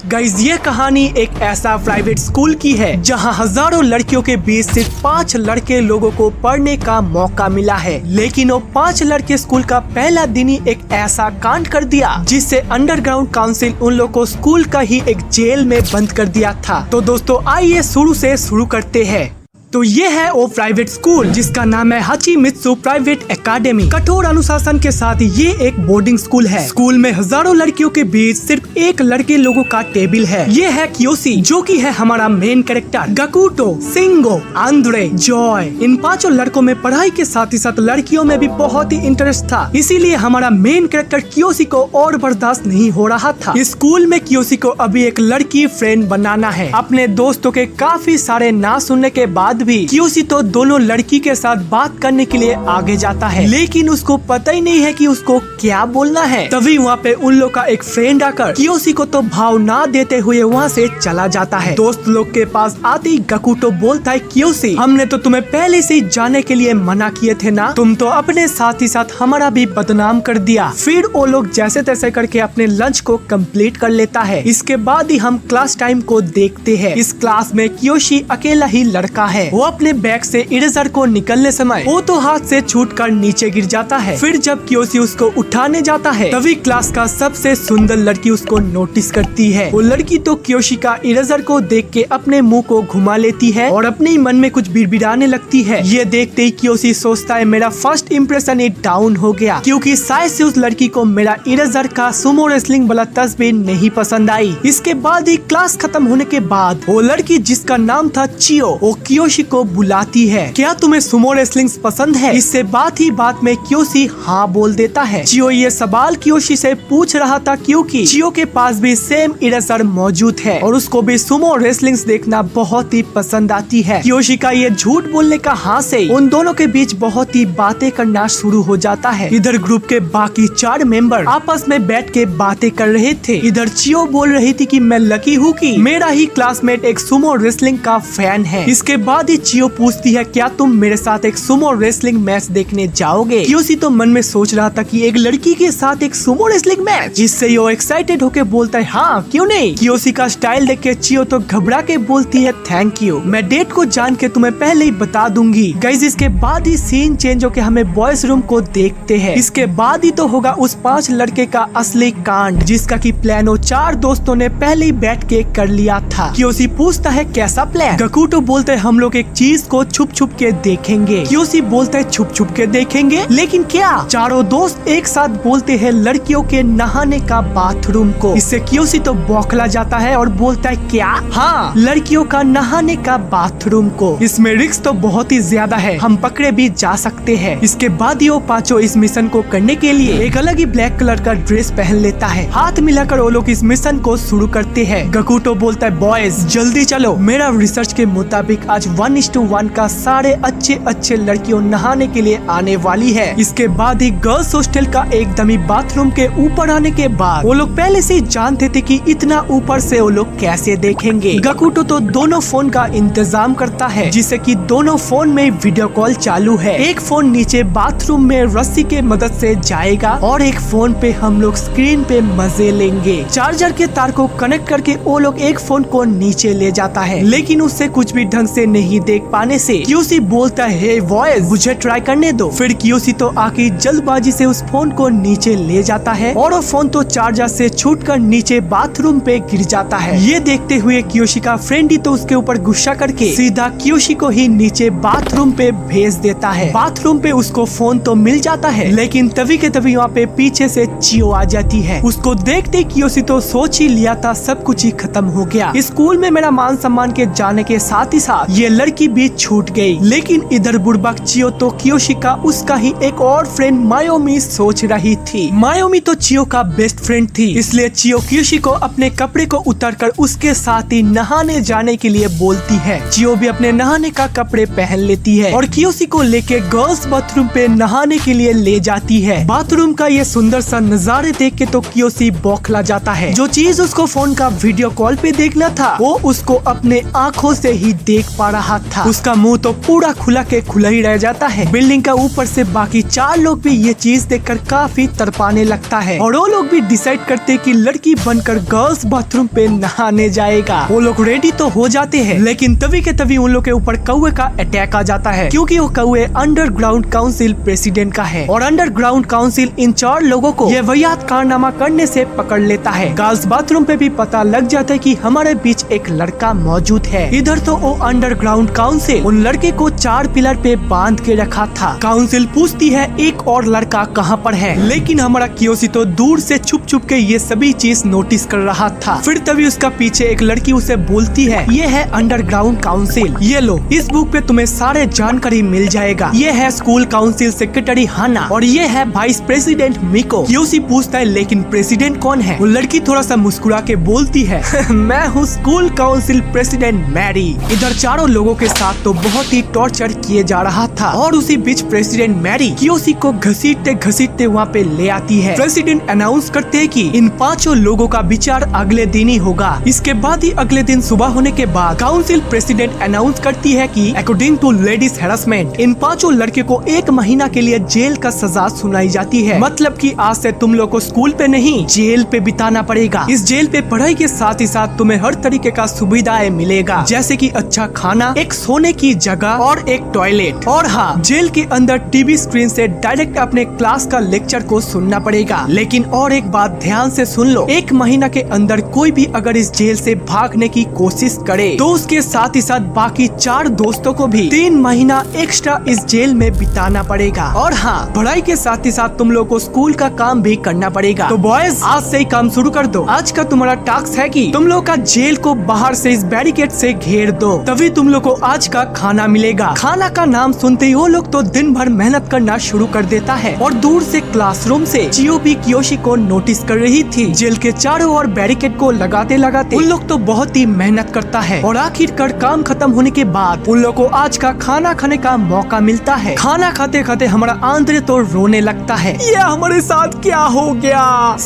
Guys ये कहानी एक ऐसा प्राइवेट स्कूल की है जहां हजारों लड़कियों के बीच सिर्फ 5 लड़के लोगों को पढ़ने का मौका मिला है। लेकिन वो 5 लड़के स्कूल का पहला दिन ही एक ऐसा कांड कर दिया जिससे अंडरग्राउंड काउंसिल उन लोगों को स्कूल का ही एक जेल में बंद कर दिया था। तो दोस्तों आइए शुरू से शुरू करते हैं। तो ये है वो प्राइवेट स्कूल जिसका नाम है हाचिमित्सु प्राइवेट एकेडमी। कठोर अनुशासन के साथ ये एक बोर्डिंग स्कूल है। स्कूल में हजारों लड़कियों के बीच सिर्फ एक लड़के लोगों का टेबल है। ये है कियोशी जो कि है हमारा main character. Gakuto, Shingo, Andre, Joy, इन 5 लड़कों में पढ़ाई के साथ ही साथ लड़कियों में भी बहुत ही इंटरेस्ट था। इसीलिए हमारा मेन कैरेक्टर कियोशी को और बर्दाश्त नहीं हो रहा था। इस स्कूल में कियोशी को अभी एक लड़की फ्रेंड बनाना है। अपने दोस्तों के काफी सारे ना सुनने के बाद भी कियोशी तो दोनों लड़की के साथ बात करने के लिए आगे जाता है, लेकिन उसको पता ही नहीं है कि उसको क्या बोलना है। तभी वहाँ पे उन लोग का एक फ्रेंड आकर कियोशी को तो भाव ना देते हुए वहाँ से चला जाता है। दोस्त लोग के पास आते ही गकुटो बोलता है, कियोशी हमने तो तुम्हें पहले से ही जाने के लिए मना किए थे ना, तुम तो अपने साथ ही साथ हमारा भी बदनाम कर दिया। फिर वो लोग जैसे तैसे करके अपने लंच को कंप्लीट कर लेता है। इसके बाद ही हम क्लास टाइम को देखते हैं। इस क्लास में कियोशी अकेला ही लड़का है। वो अपने बैग से इरेजर को निकलने समय वो तो हाथ से छूटकर नीचे गिर जाता है। फिर जब कियोशी उसको उठाने जाता है तभी क्लास का सबसे सुंदर लड़की उसको नोटिस करती है। वो लड़की तो कियोशी का इरेजर को देख के अपने मुंह को घुमा लेती है और अपने ही मन में कुछ बिड़बिड़ाने लगती है। ये देखते ही कियोशी सोचता है मेरा फर्स्ट इम्प्रेशन ही डाउन हो गया, क्योंकि शायद से उस लड़की को मेरा इरेजर का सुमो रेसलिंग वाला तस्वीर नहीं पसंद आई। इसके बाद ही क्लास खत्म होने के बाद वो लड़की जिसका नाम था चियो वो कियोशी को बुलाती है। क्या तुम्हें सुमो रेसलिंग पसंद है? इससे बात ही बात में कियोशी हाँ बोल देता है। चियो ये सवाल कियोशी से पूछ रहा था क्योंकि चियो के पास भी सेम इरेजर मौजूद है और उसको भी सुमो रेसलिंग देखना बहुत ही पसंद आती है। कियोशी का ये झूठ बोलने का हाँ से उन दोनों के बीच बहुत ही बातें करना शुरू हो जाता है। इधर ग्रुप के बाकी 4 मेंबर आपस में बैठ के बातें कर रहे थे। इधर चियो बोल रही थी कि मैं लकी हूँ कि मेरा ही क्लासमेट एक सुमो रेसलिंग का फैन है। इसके बाद ही चियो पूछती है क्या तुम मेरे साथ एक सुमो रेसलिंग मैच देखने जाओगे? कियोशी तो मन में सोच रहा था कि एक लड़की के साथ एक सुमो रेसलिंग मैच, जिससे वो एक्साइटेड होके बोलता है हाँ क्यों नहीं। कियोशी का स्टाइल देख के चियो तो घबरा के बोलती है थैंक यू, मैं डेट को जान के तुम्हें पहले ही बता दूंगी। गाइस इसके बाद ही सीन चेंज होके हमें बॉयज रूम को देखते हैं। इसके बाद ही तो होगा उस 5 लड़के का असली कांड जिसका की प्लान वो 4 दोस्तों ने पहले ही बैठ के कर लिया था। कियोशी पूछता है कैसा प्लान? गकुटो बोलते है हम लोग एक चीज को छुप छुप के देखेंगे। कियोशी बोलता है छुप छुप के देखेंगे, लेकिन क्या? चारों दोस्त एक साथ बोलते हैं लड़कियों के नहाने का बाथरूम को। इससे कियोशी तो बौखला जाता है और बोलता है क्या? हाँ लड़कियों का नहाने का बाथरूम को। इसमें रिस्क तो बहुत ही ज्यादा है, हम पकड़े भी जा सकते हैं। इसके बाद ही वो 5 इस मिशन को करने के लिए एक अलग ही ब्लैक कलर का ड्रेस पहन लेता है। हाथ मिलाकर वो लोग इस मिशन को शुरू करते हैं। गकुटो बोलता है बॉयज जल्दी चलो, मेरा रिसर्च के मुताबिक आज 1:1 का सारे अच्छे लड़कियों नहाने के लिए आने वाली है। इसके बाद ही गर्ल्स हॉस्टल का एकदम ही बाथरूम के ऊपर आने के बाद वो लोग पहले से ही जानते थे कि इतना ऊपर से वो लोग कैसे देखेंगे। गकुटो तो दोनों फोन का इंतजाम करता है जिससे कि दोनों फोन में वीडियो कॉल चालू है। एक फोन नीचे बाथरूम में रस्सी के मदद से जाएगा और एक फोन पे हम लोग स्क्रीन पे मजे लेंगे। चार्जर के तार को कनेक्ट करके वो लोग एक फोन को नीचे ले जाता है, लेकिन उससे कुछ भी ढंग से नहीं देख पाने से कियोशी बोलता है हे बॉयज मुझे ट्राई करने दो। फिर कियोशी तो आके जल्दबाजी से उस फोन को नीचे ले जाता है और वो फोन तो चार्जर से छूटकर नीचे बाथरूम पे गिर जाता है। ये देखते हुए कियोशी का फ्रेंड ही तो उसके ऊपर गुस्सा करके सीधा कियोशी को ही नीचे बाथरूम पे भेज देता है। बाथरूम पे उसको फोन तो मिल जाता है, लेकिन तभी के तभी वहाँ पे पीछे से चियो आ जाती है। उसको देखते कियोशी तो सोच ही लिया था सब कुछ ही खत्म हो गया। स्कूल में मेरा मान सम्मान के जाने के साथ ही साथ ये लड़की भी छूट गई। लेकिन इधर बुड़बक चियो तो कियोशी का उसका ही एक और फ्रेंड मायोमी सोच रही थी। मायोमी तो चियो का बेस्ट फ्रेंड थी, इसलिए चियो कियोशी को अपने कपड़े को उतारकर उसके साथ ही नहाने जाने के लिए बोलती है। चियो भी अपने नहाने का कपड़े पहन लेती है और कियोशी को लेके गर्ल्स बाथरूम पे नहाने के लिए ले जाती है। बाथरूम का ये सुंदर सा नजारे देख के तो कियोशी बौखला जाता है। जो चीज उसको फोन का वीडियो कॉल पे देखना था वो उसको अपने आँखों से ही देख पा रहा रहा था। उसका मुंह तो पूरा खुला के खुला ही रह जाता है। बिल्डिंग का ऊपर से बाकी 4 लोग भी ये चीज देखकर काफी तड़पाने लगता है और वो लोग भी डिसाइड करते कि लड़की बनकर गर्ल्स बाथरूम पे नहाने जाएगा। वो लोग रेडी तो हो जाते हैं, लेकिन तभी के तभी उन लोग के ऊपर कौवे का अटैक आ जाता है, क्योंकि वो कौवे अंडरग्राउंड काउंसिल प्रेसिडेंट का है और अंडरग्राउंड काउंसिल इन 4 लोगों को ये वाहियात कारनामा करने से पकड़ लेता है। गर्ल्स बाथरूम पे भी पता लग जाता है कि हमारे बीच एक लड़का मौजूद है। इधर तो वो अंडरग्राउंड काउंसिल उन लड़के को 4 पिलर पे बांध के रखा था। काउंसिल पूछती है एक और लड़का कहाँ पर है, लेकिन हमारा कियोशी तो दूर से छुप छुप के ये सभी चीज नोटिस कर रहा था। फिर तभी उसका पीछे एक लड़की उसे बोलती है ये है अंडरग्राउंड काउंसिल, ये लो इस बुक पे तुम्हें सारे जानकारी मिल जाएगा। ये है स्कूल काउंसिल सेक्रेटरी हाना और ये है वाइस प्रेसिडेंट मिको। कियोशी पूछता है लेकिन प्रेसिडेंट कौन है? वो लड़की थोड़ा सा मुस्कुरा के बोलती है मैं हूँ स्कूल काउंसिल प्रेसिडेंट मैरी। इधर चारों लोगों के साथ तो बहुत ही टॉर्चर किए जा रहा था और उसी बीच प्रेसिडेंट मैरी कियोशी को घसीटते घसीटते वहाँ पे ले आती है। प्रेसिडेंट अनाउंस करते हैं कि इन 5 लोगों का विचार अगले दिन ही होगा। इसके बाद ही अगले दिन सुबह होने के बाद काउंसिल प्रेसिडेंट अनाउंस करती है कि according to ladies harassment in 5 लड़के को 1 महीना के लिए जेल का सजा सुनाई जाती है। मतलब कि आज से तुम लोग को स्कूल पे नहीं जेल पे बिताना पड़ेगा। इस जेल पे पढ़ाई के साथ ही साथ तुम्हें हर तरीके का सुविधाएं मिलेगा, जैसे कि अच्छा खाना, एक सोने की जगह और एक टॉयलेट। और हाँ, जेल के अंदर टीवी स्क्रीन से डायरेक्ट अपने क्लास का लेक्चर को सुनना पड़ेगा। लेकिन और एक बात ध्यान से सुन लो, 1 महीना के अंदर कोई भी अगर इस जेल से भागने की कोशिश करे तो उसके साथ ही साथ बाकी 4 दोस्तों को भी 3 महीना एक्स्ट्रा इस जेल में बिताना पड़ेगा। और हाँ, पढ़ाई के साथ ही साथ तुम लोग को स्कूल का काम भी करना पड़ेगा। तो बॉयज आज से ही काम शुरू कर दो। आज का तुम्हारा टास्क है कि तुम लोग का जेल को बाहर से इस बैरिकेड से घेर दो, तभी तुम लोग को आज का खाना मिलेगा। खाना का नाम सुनते ही वो लोग तो दिन भर मेहनत करना शुरू कर देता है और दूर से क्लासरूम से चियो भी कियोशी को नोटिस कर रही थी। जेल के चारों ओर बैरिकेड को लगाते लगाते उन लोग तो बहुत ही मेहनत करता है और आखिरकार काम खत्म होने के बाद उन लोग को आज का खाना खाने का मौका मिलता है। खाना खाते खाते हमारा आंद्रे तो रोने लगता है, ये हमारे साथ क्या हो गया?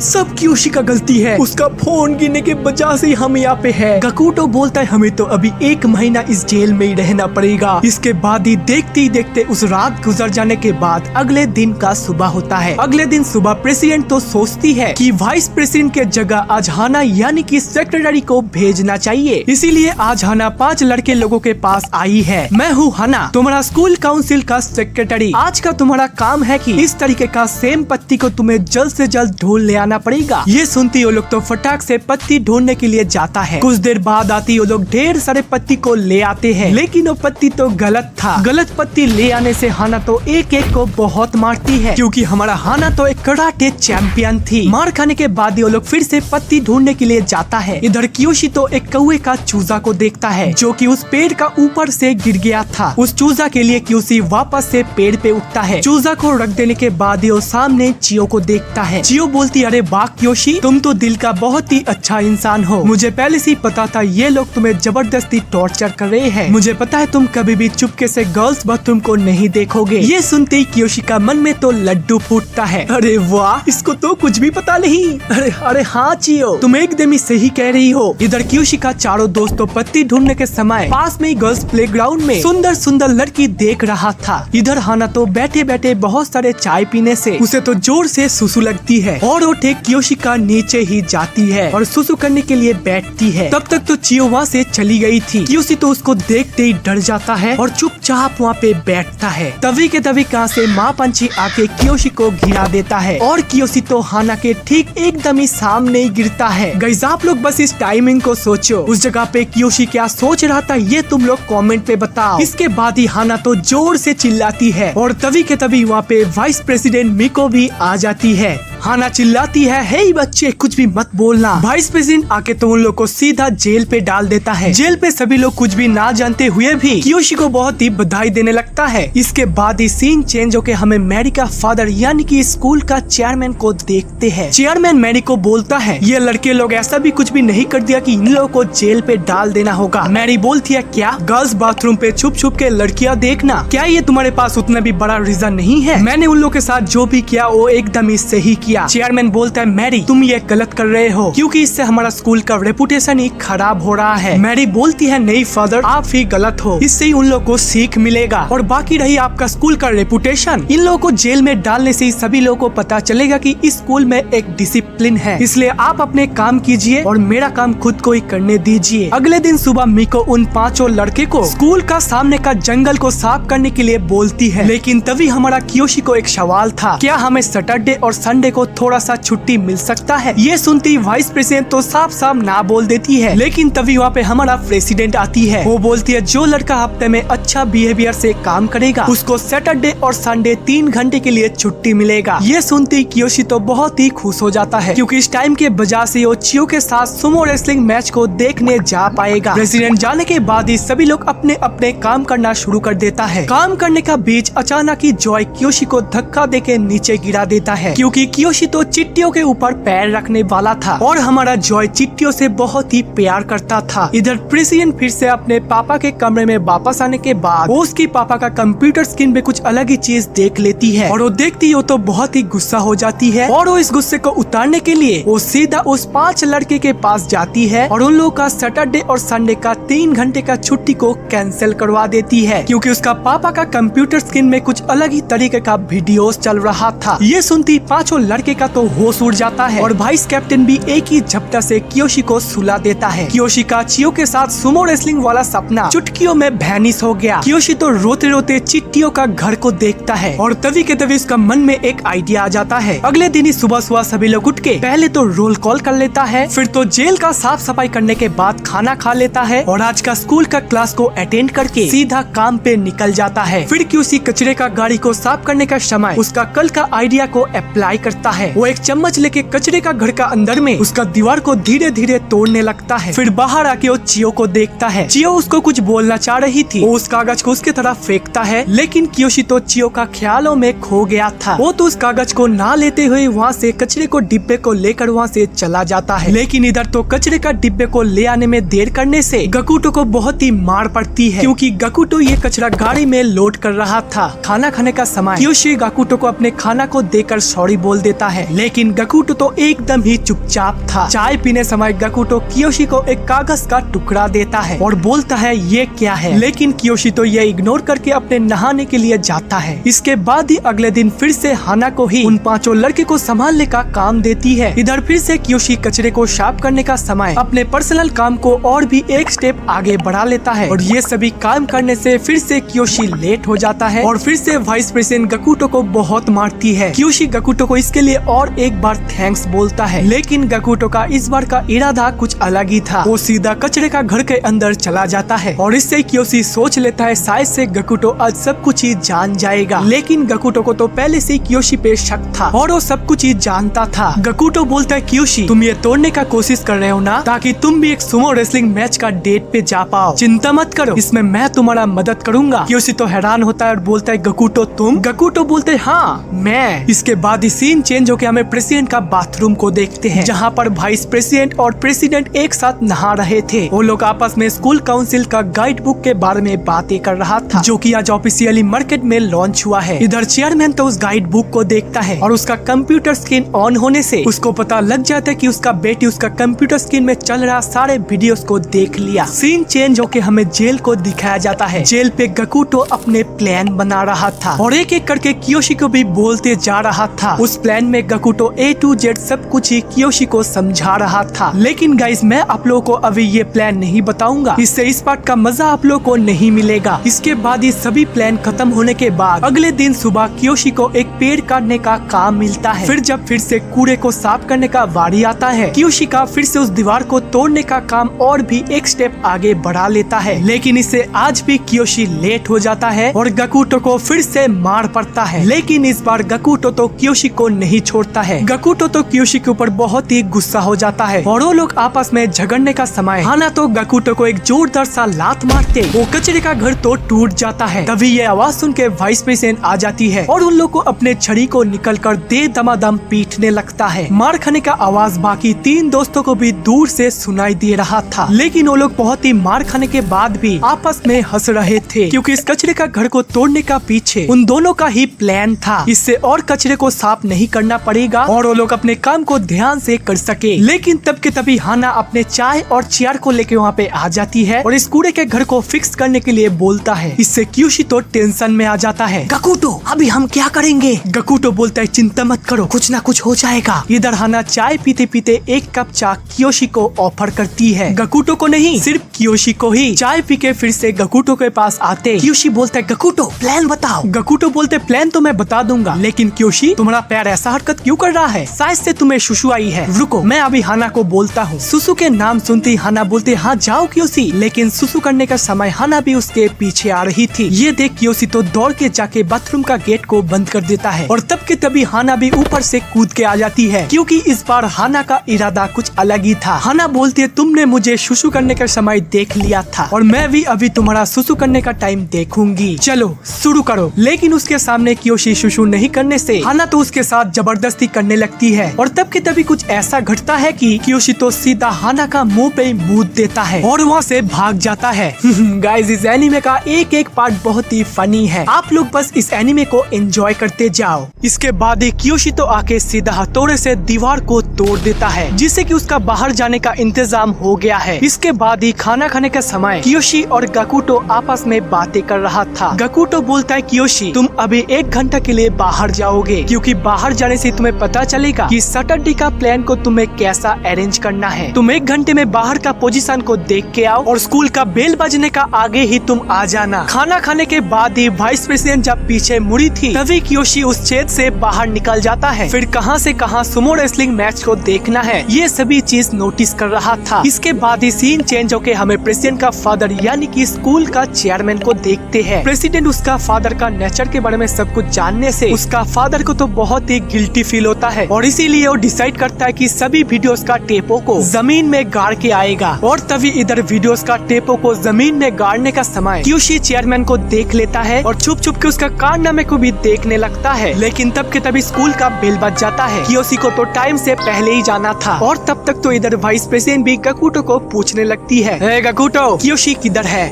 सब कियोशी का गलती है, उसका फोन गिरने के वजह से हम यहाँ पे है। गकुटो बोलता है हमें तो अभी 1 महीना इस जेल में ही रहना पड़ेगा। इसके बाद ही देखते ही देखते उस रात गुजर जाने के बाद अगले दिन का सुबह होता है। अगले दिन सुबह प्रेसिडेंट तो सोचती है कि वाइस प्रेसिडेंट के जगह आज हाना यानी कि सेक्रेटरी को भेजना चाहिए। इसीलिए आज हाना 5 लड़के लोगों के पास आई है। मैं हूँ हाना, तुम्हारा स्कूल काउंसिल का सेक्रेटरी। आज का तुम्हारा काम है कि इस तरीके का सेम पत्ती को तुम्हें जल्द से जल्द ढूंढ ले आना पड़ेगा। ये सुनती वो लोग तो फटाक से पत्ती ढूंढने के लिए जाता है। कुछ देर बाद आती वो लोग ढेर सारे पत्ती को ले आते हैं, लेकिन वो पत्ती तो गलत था। गलत पत्ती ले आने से हाना तो एक एक को बहुत मारती है, क्योंकि हमारा हाना तो एक कराटे चैंपियन थी। मार खाने के बाद वो लोग फिर से पत्ती ढूंढने के लिए जाता है। इधर कियोशी तो एक कौवे का चूजा को देखता है जो कि उस पेड़ का ऊपर से गिर गया था। उस चूजा के लिए कियोशी वापस से पेड़ पे उठता है। चूजा को रख देने के बाद वो सामने चियो को देखता है। चियो बोलती अरे वाह कियोशी, तुम तो दिल का बहुत ही अच्छा इंसान हो। मुझे पहले से ही पता था ये लोग तुम्हें जबरदस्ती टॉर्चर कर रहे हैं। मुझे पता है तुम कभी भी चुपके से गर्ल्स बाथरूम को नहीं देखोगे। ये सुनते ही कियोशी का मन में तो लड्डू फूटता है। अरे वाह, इसको तो कुछ भी पता नहीं। अरे हाँ चियो, तुम एकदम ही सही कह रही हो। इधर कियोशी का चारों दोस्तों पत्ती ढूंढने के समय पास में ही गर्ल्स प्लेग्राउंड में सुंदर सुंदर लड़की देख रहा था। इधर हाना तो बैठे बैठे बहुत सारे चाय पीने से उसे तो जोर से सुसु लगती है और वो ठीक कियोशी का नीचे ही जाती है और सुसु करने के लिए बैठती है। तब तक तो चियो वहाँ से चली गई थी। कियोशी तो उसको देखते ही डर जाता है और चुपचाप वहाँ पे बैठता है। तभी के तभी कहाँ से माँ पंछी आके कियोशी को गिरा देता है और कियोशी तो हाना के ठीक एकदम ही सामने ही गिरता है। गाइस आप लोग बस इस टाइमिंग को सोचो, उस जगह पे कियोशी क्या सोच रहा था ये तुम लोग कमेंट पे बताओ। इसके बाद ही हाना तो जोर से चिल्लाती है और तभी के तभी वहाँ पे वाइस प्रेसिडेंट मिको भी आ जाती है। हाना चिल्लाती है हे बच्चे कुछ भी मत बोलना। वाइस प्रेसिडेंट आके तो उन लोग को सीधा जेल पे डाल देता है। जेल पे सभी लोग कुछ भी ना जानते हुए भी कियोशी को बहुत ही बधाई देने लगता है। इसके बाद ही सीन चेंज होके हमें मैरी का फादर यानी कि स्कूल का चेयरमैन को देखते हैं। चेयरमैन मैरी को बोलता है ये लड़के लोग ऐसा भी कुछ भी नहीं कर दिया कि इन लोगों को जेल पे डाल देना होगा। मैरी बोलती है क्या गर्ल्स बाथरूम पे छुप छुप के लड़कियां देखना, क्या ये तुम्हारे पास उतना भी बड़ा रीजन नहीं है? मैंने उन लोगों के साथ जो भी किया वो एकदम ही सही किया। चेयरमैन बोलता है मैरी तुम ये गलत कर रहे हो क्योंकि इससे हमारा स्कूल का रेपुटेशन ही खराब हो रहा है। मैरी बोलती है नहीं फादर आप ही गलत हो, इससे ही उन लोगों को सीख मिलेगा और बाकी रही आपका स्कूल का रेपुटेशन, इन लोगों को जेल में डालने से ही सभी लोगों को पता चलेगा कि इस स्कूल में एक डिसिप्लिन है, इसलिए आप अपने काम कीजिए और मेरा काम खुद को ही करने दीजिए। अगले दिन सुबह मिको उन 5 लड़के को स्कूल का सामने का जंगल को साफ करने के लिए बोलती है, लेकिन तभी हमारा कियोशी को एक सवाल था, क्या हमें सैटरडे और संडे को थोड़ा सा छुट्टी मिल सकता है? ये सुनती वाइस प्रेसिडेंट तो साफ साफ ना बोल देती है, लेकिन तभी वहाँ पे हमारा प्रेसिडेंट आती है। वो बोलती है जो लड़का हफ्ते में अच्छा बिहेवियर से काम करेगा उसको सैटरडे और संडे 3 घंटे के लिए छुट्टी मिलेगा। ये सुनती कियोशी तो बहुत ही खुश हो जाता है क्योंकि इस टाइम के वजह से वो चियो के साथ सुमो रेसलिंग मैच को देखने जा पाएगा। प्रेसिडेंट जाने के बाद ही सभी लोग अपने अपने काम करना शुरू कर देता है। काम करने का बीच अचानक ही जॉय कियोशी को धक्का देके नीचे गिरा देता है क्योंकि कियोशी तो चिट्टियों के ऊपर पैर रखने वाला था और हमारा जॉय चिट्टियों से बहुत ही प्यार करता था। इधर प्रेसिडेंट फिर से अपने पापा के कमरे में वापस आने के बाद वो उसकी पापा का कंप्यूटर स्क्रीन पे कुछ अलग ही चीज देख लेती है और वो देखती हो तो बहुत ही गुस्सा हो जाती है और वो इस गुस्से को उतारने के लिए वो सीधा उस 5 लड़के के पास जाती है और उन लोगों का सैटरडे और संडे का 3 घंटे का छुट्टी को कैंसिल करवा देती है क्योंकि उसका पापा का कंप्यूटर स्क्रीन में कुछ अलग ही तरीके का वीडियोस चल रहा था। ये सुनती 5 लड़के का तो होश उड़ जाता है और वाइस कैप्टन भी एक ही झपटा से कियोशी को सुला देता है। कियोशी का चियो के साथ सुमो रेसलिंग वाला सपना चुटकियों में वैनिश हो गया। कियोशी तो रोते रोते चिट्टियों का घर को देखता है और तभी के तभी उसका मन में एक आइडिया आ जाता है। अगले दिन ही सुबह सुबह सभी लोग उठ के पहले तो रोल कॉल कर लेता है, फिर तो जेल का साफ सफाई करने के बाद खाना खा लेता है और आज का स्कूल का क्लास को अटेंड करके सीधा काम पे निकल जाता है। फिर कियोशी कचरे का गाड़ी को साफ करने का समय उसका कल का आइडिया को अप्लाई करता है। वो एक चम्मच लेके कचरे का घर का अंदर में उसका दीवार को धीरे धीरे तोड़ने लगता है। फिर बाहर आके वो चियो को देखता है। चियो उसको कुछ बोलना चाह रही थी, वो उस कागज को उसकी तरफ फेंकता है, लेकिन कियोशी तो चियो का ख्यालों में खो गया था। वो तो उस कागज को ना लेते हुए वहाँ से कचरे को डिब्बे को लेकर वहाँ से चला जाता है, लेकिन इधर तो कचरे का डिब्बे को ले आने में देर करने से गकुटो को बहुत ही मार पड़ती है क्योंकि गकुटो ये कचरा गाड़ी में लोड कर रहा था। खाना खाने का समय कियोशी गकुटो को अपने खाना को देकर सॉरी बोल देता है, लेकिन गकुटो तो एकदम ही चुपचाप था। चाय पीने समय गकुटो कियोशी को एक कागज का टुकड़ा देता है और बोलता है ये क्या है, लेकिन कियोशी तो ये इग्नोर करके अपने नहाने के लिए जाता है। इसके बाद ही अगले दिन फिर से हाना को ही उन 5 लड़के को संभालने का काम देती है। इधर फिर से कियोशी कचरे को साफ करने का समय अपने पर्सनल काम को और भी एक स्टेप आगे बढ़ा लेता है और ये सभी काम करने से फिर से कियोशी लेट हो जाता है और फिर से वाइस प्रेसिडेंट गकुटो को बहुत मारती है। कियोशी गकुटो को इसके लिए और एक बार थैंक्स बोलता है, लेकिन गकुटो का इस बार का इरादा कुछ अलग ही था। वो सीधा कचरे का घर के अंदर चला जाता है और इससे कियोशी सोच लेता है शायद से गकुटो आज सब कुछ ही जान जाएगा, लेकिन गकुटो को तो पहले से कियोशी पे शक था और वो सब कुछ ही जानता था। गकुटो बोलता है कियोशी तुम ये तोड़ने का कोशिश कर रहे हो ना ताकि तुम भी एक सुमो रेसलिंग मैच का डेट पे जा पाओ, चिंता मत करो इसमें मैं तुम्हारा मदद करूंगा। कियोशी तो हैरान होता है और बोलता है गकुटो तुम? गकुटो बोलते हाँ मैं। इसके बाद ही सीन चेंज होकर हमें प्रेसिडेंट का बाथरूम को देखते हैं जहाँ पर वाइस प्रेसिडेंट और प्रेसिडेंट एक साथ नहा रहे थे। वो लोग आपस में स्कूल काउंसिल का गाइड बुक के बारे में बातें कर रहा था जो कि आज ऑफिशियली मार्केट में लॉन्च हुआ है। इधर चेयरमैन तो उस गाइड बुक को देखता है और उसका कंप्यूटर स्क्रीन ऑन होने से उसको पता लग जाता है कि उसका बेटी उसका कंप्यूटर स्क्रीन में चल रहा सारे वीडियोस को देख लिया। सीन चेंज होके हमें जेल को दिखाया जाता है। जेल पे गकुटो अपने प्लान बना रहा था और एक एक करके कियोशी को भी बोलते जा रहा था। उस प्लान में गकुटो A to Z सब कुछ ही कियोशी को समझा रहा था, लेकिन गाइस मैं आप लोगों को अभी ये प्लान नहीं बताऊंगा, इससे इस पार्ट का मजा आप लोगों को नहीं मिलेगा। इसके बाद ही सभी प्लान खत्म होने के बाद अगले दिन सुबह कियोशी को एक पेड़ काटने का काम मिलता है। फिर जब फिर से कूड़े को साफ करने का वारी आता है, कियोशी का फिर से उस दीवार को तोड़ने का काम और भी एक स्टेप आगे बढ़ा लेता है, लेकिन इससे आज भी कियोशी लेट हो जाता है और गकुटो को फिर से मार पड़ता है। लेकिन इस बार गकुटो तो कियोशी को नहीं छोड़ता है। गकुटो तो कियोशी के ऊपर बहुत ही गुस्सा हो जाता है और वो लोग आपस में झगड़ने का समय हाना तो गकुटो को एक जोरदार सा लात मारते वो कचरे का घर तो टूट जाता है। तभी ये आवाज सुन के वाइस प्रेसिडेंट आ जाती है और उन लोग को अपने छड़ी को निकल कर दे दमादम पीटने लगता है। मार खाने का आवाज बाकी 3 दोस्तों को भी दूर से सुनाई दे रहा था, लेकिन वो लोग बहुत ही मार खाने के बाद भी आपस में हंस रहे थे क्योंकि इस कचरे का घर को तोड़ने का पीछे उन दोनों का ही प्लान था। इससे और कचरे को साफ नहीं करना पड़ेगा और वो लोग अपने काम को ध्यान से कर सके। लेकिन तब के तभी हाना अपने चाय और चेयर को लेके वहाँ पे आ जाती है और इस कूड़े के घर को फिक्स करने के लिए बोलता है। इससे क्यूशी तो टेंशन में आ जाता है। गकुटो, अभी हम क्या करेंगे? गकुटो बोलता है चिंता मत करो, कुछ ना कुछ हो जाएगा। इधर हाना चाय पीते पीते एक कप चाय कियोशी को ऑफर करती है। गकुटो को नहीं, सिर्फ कियोशी को ही। चाय पी के फिर से गकुटो के पास आते कियोशी बोलता है गकुटो प्लान बताओ। गकुटो बोलते प्लान तो मैं बता दूंगा, लेकिन कियोशी तुम्हारा पैर ऐसा हरकत क्यों कर रहा है? शायद से तुम्हें सुसु आई है। रुको, मैं अभी हाना को बोलता हूँ। सुसु के नाम सुनते ही हाना बोलते हाँ जाओ कियोशी। लेकिन सुसु करने का समय हाना भी उसके पीछे आ रही थी। ये देख कियोशी तो दौड़ के जाके बाथरूम का गेट को बंद कर देता है और तब के तभी हाना भी ऊपर से कूद के आ जाती है, क्योंकि इस बार हाना का इरादा कुछ अलग ही था। हाना बोलती है तुमने मुझे सुसु करने का समय देख लिया था और मैं भी अभी तुम्हारा सुसु करने का टाइम देखूंगी, चलो शुरू करो। लेकिन उसके सामने कियोशी सुसु नहीं करने से हाना तो उसके साथ जबरदस्ती करने लगती है और तब के तभी कुछ ऐसा घटता है कि कियोशी तो सीधा हाना का मुंह पे मूत देता है और वहाँ से भाग जाता है। गाइस, इस एनीमे का एक एक पार्ट बहुत ही फनी है, आप लोग बस इस एनीमे को एंजॉय करते जाओ। इसके बाद कियोशी तो आके सीधा हथौड़े से दीवार को तोड़ देता है, जिससे कि उसका बाहर जाने का इंतजाम हो गया है। इसके बाद ही खाना खाने का समय कियोशी और गकुटो आपस में बातें कर रहा था। गकुटो बोलता है कियोशी तुम अभी 1 घंटा के लिए बाहर जाओगे, क्योंकि बाहर जाने से तुम्हें पता चलेगा कि सैटरडे का प्लान को तुम्हें कैसा अरेंज करना है। तुम 1 घंटे में बाहर का पोजीशन को देख के आओ और स्कूल का बेल बजने का आगे ही तुम आ जाना। खाना खाने के बाद ही वाइस प्रेसिडेंट जब पीछे मुड़ी थी तभी कियोशी उस छेद से बाहर निकल जाता है। फिर कहां से कहां सुमो रेसलिंग मैच को देखना है, ये सभी चीज नोटिस कर रहा था। इसके बाद ही सीन चेंज होके हमें प्रेसिडेंट का फादर यानी कि स्कूल का चेयरमैन को देखते हैं। प्रेसिडेंट उसका फादर का नेचर के बारे में सब कुछ जानने से उसका फादर को तो बहुत ही गिल्टी फील होता है और इसीलिए वो डिसाइड करता है कि सभी वीडियोस का टेपो को जमीन में गाड़ के आएगा। और तभी इधर वीडियोस का टेपो को जमीन में गाड़ने का समय कियोशी चेयरमैन को देख लेता है और छुप छुप के उसका कारनामे को भी देखने लगता है। लेकिन तब के तभी स्कूल का बेल बज जाता है। कियोशी को तो टाइम से पहले ही जाना था और तब तक तो इधर वाइस प्रेसिडेंट भी गकुटो को पूछने लगती है गकुटो कियोशी किधर है?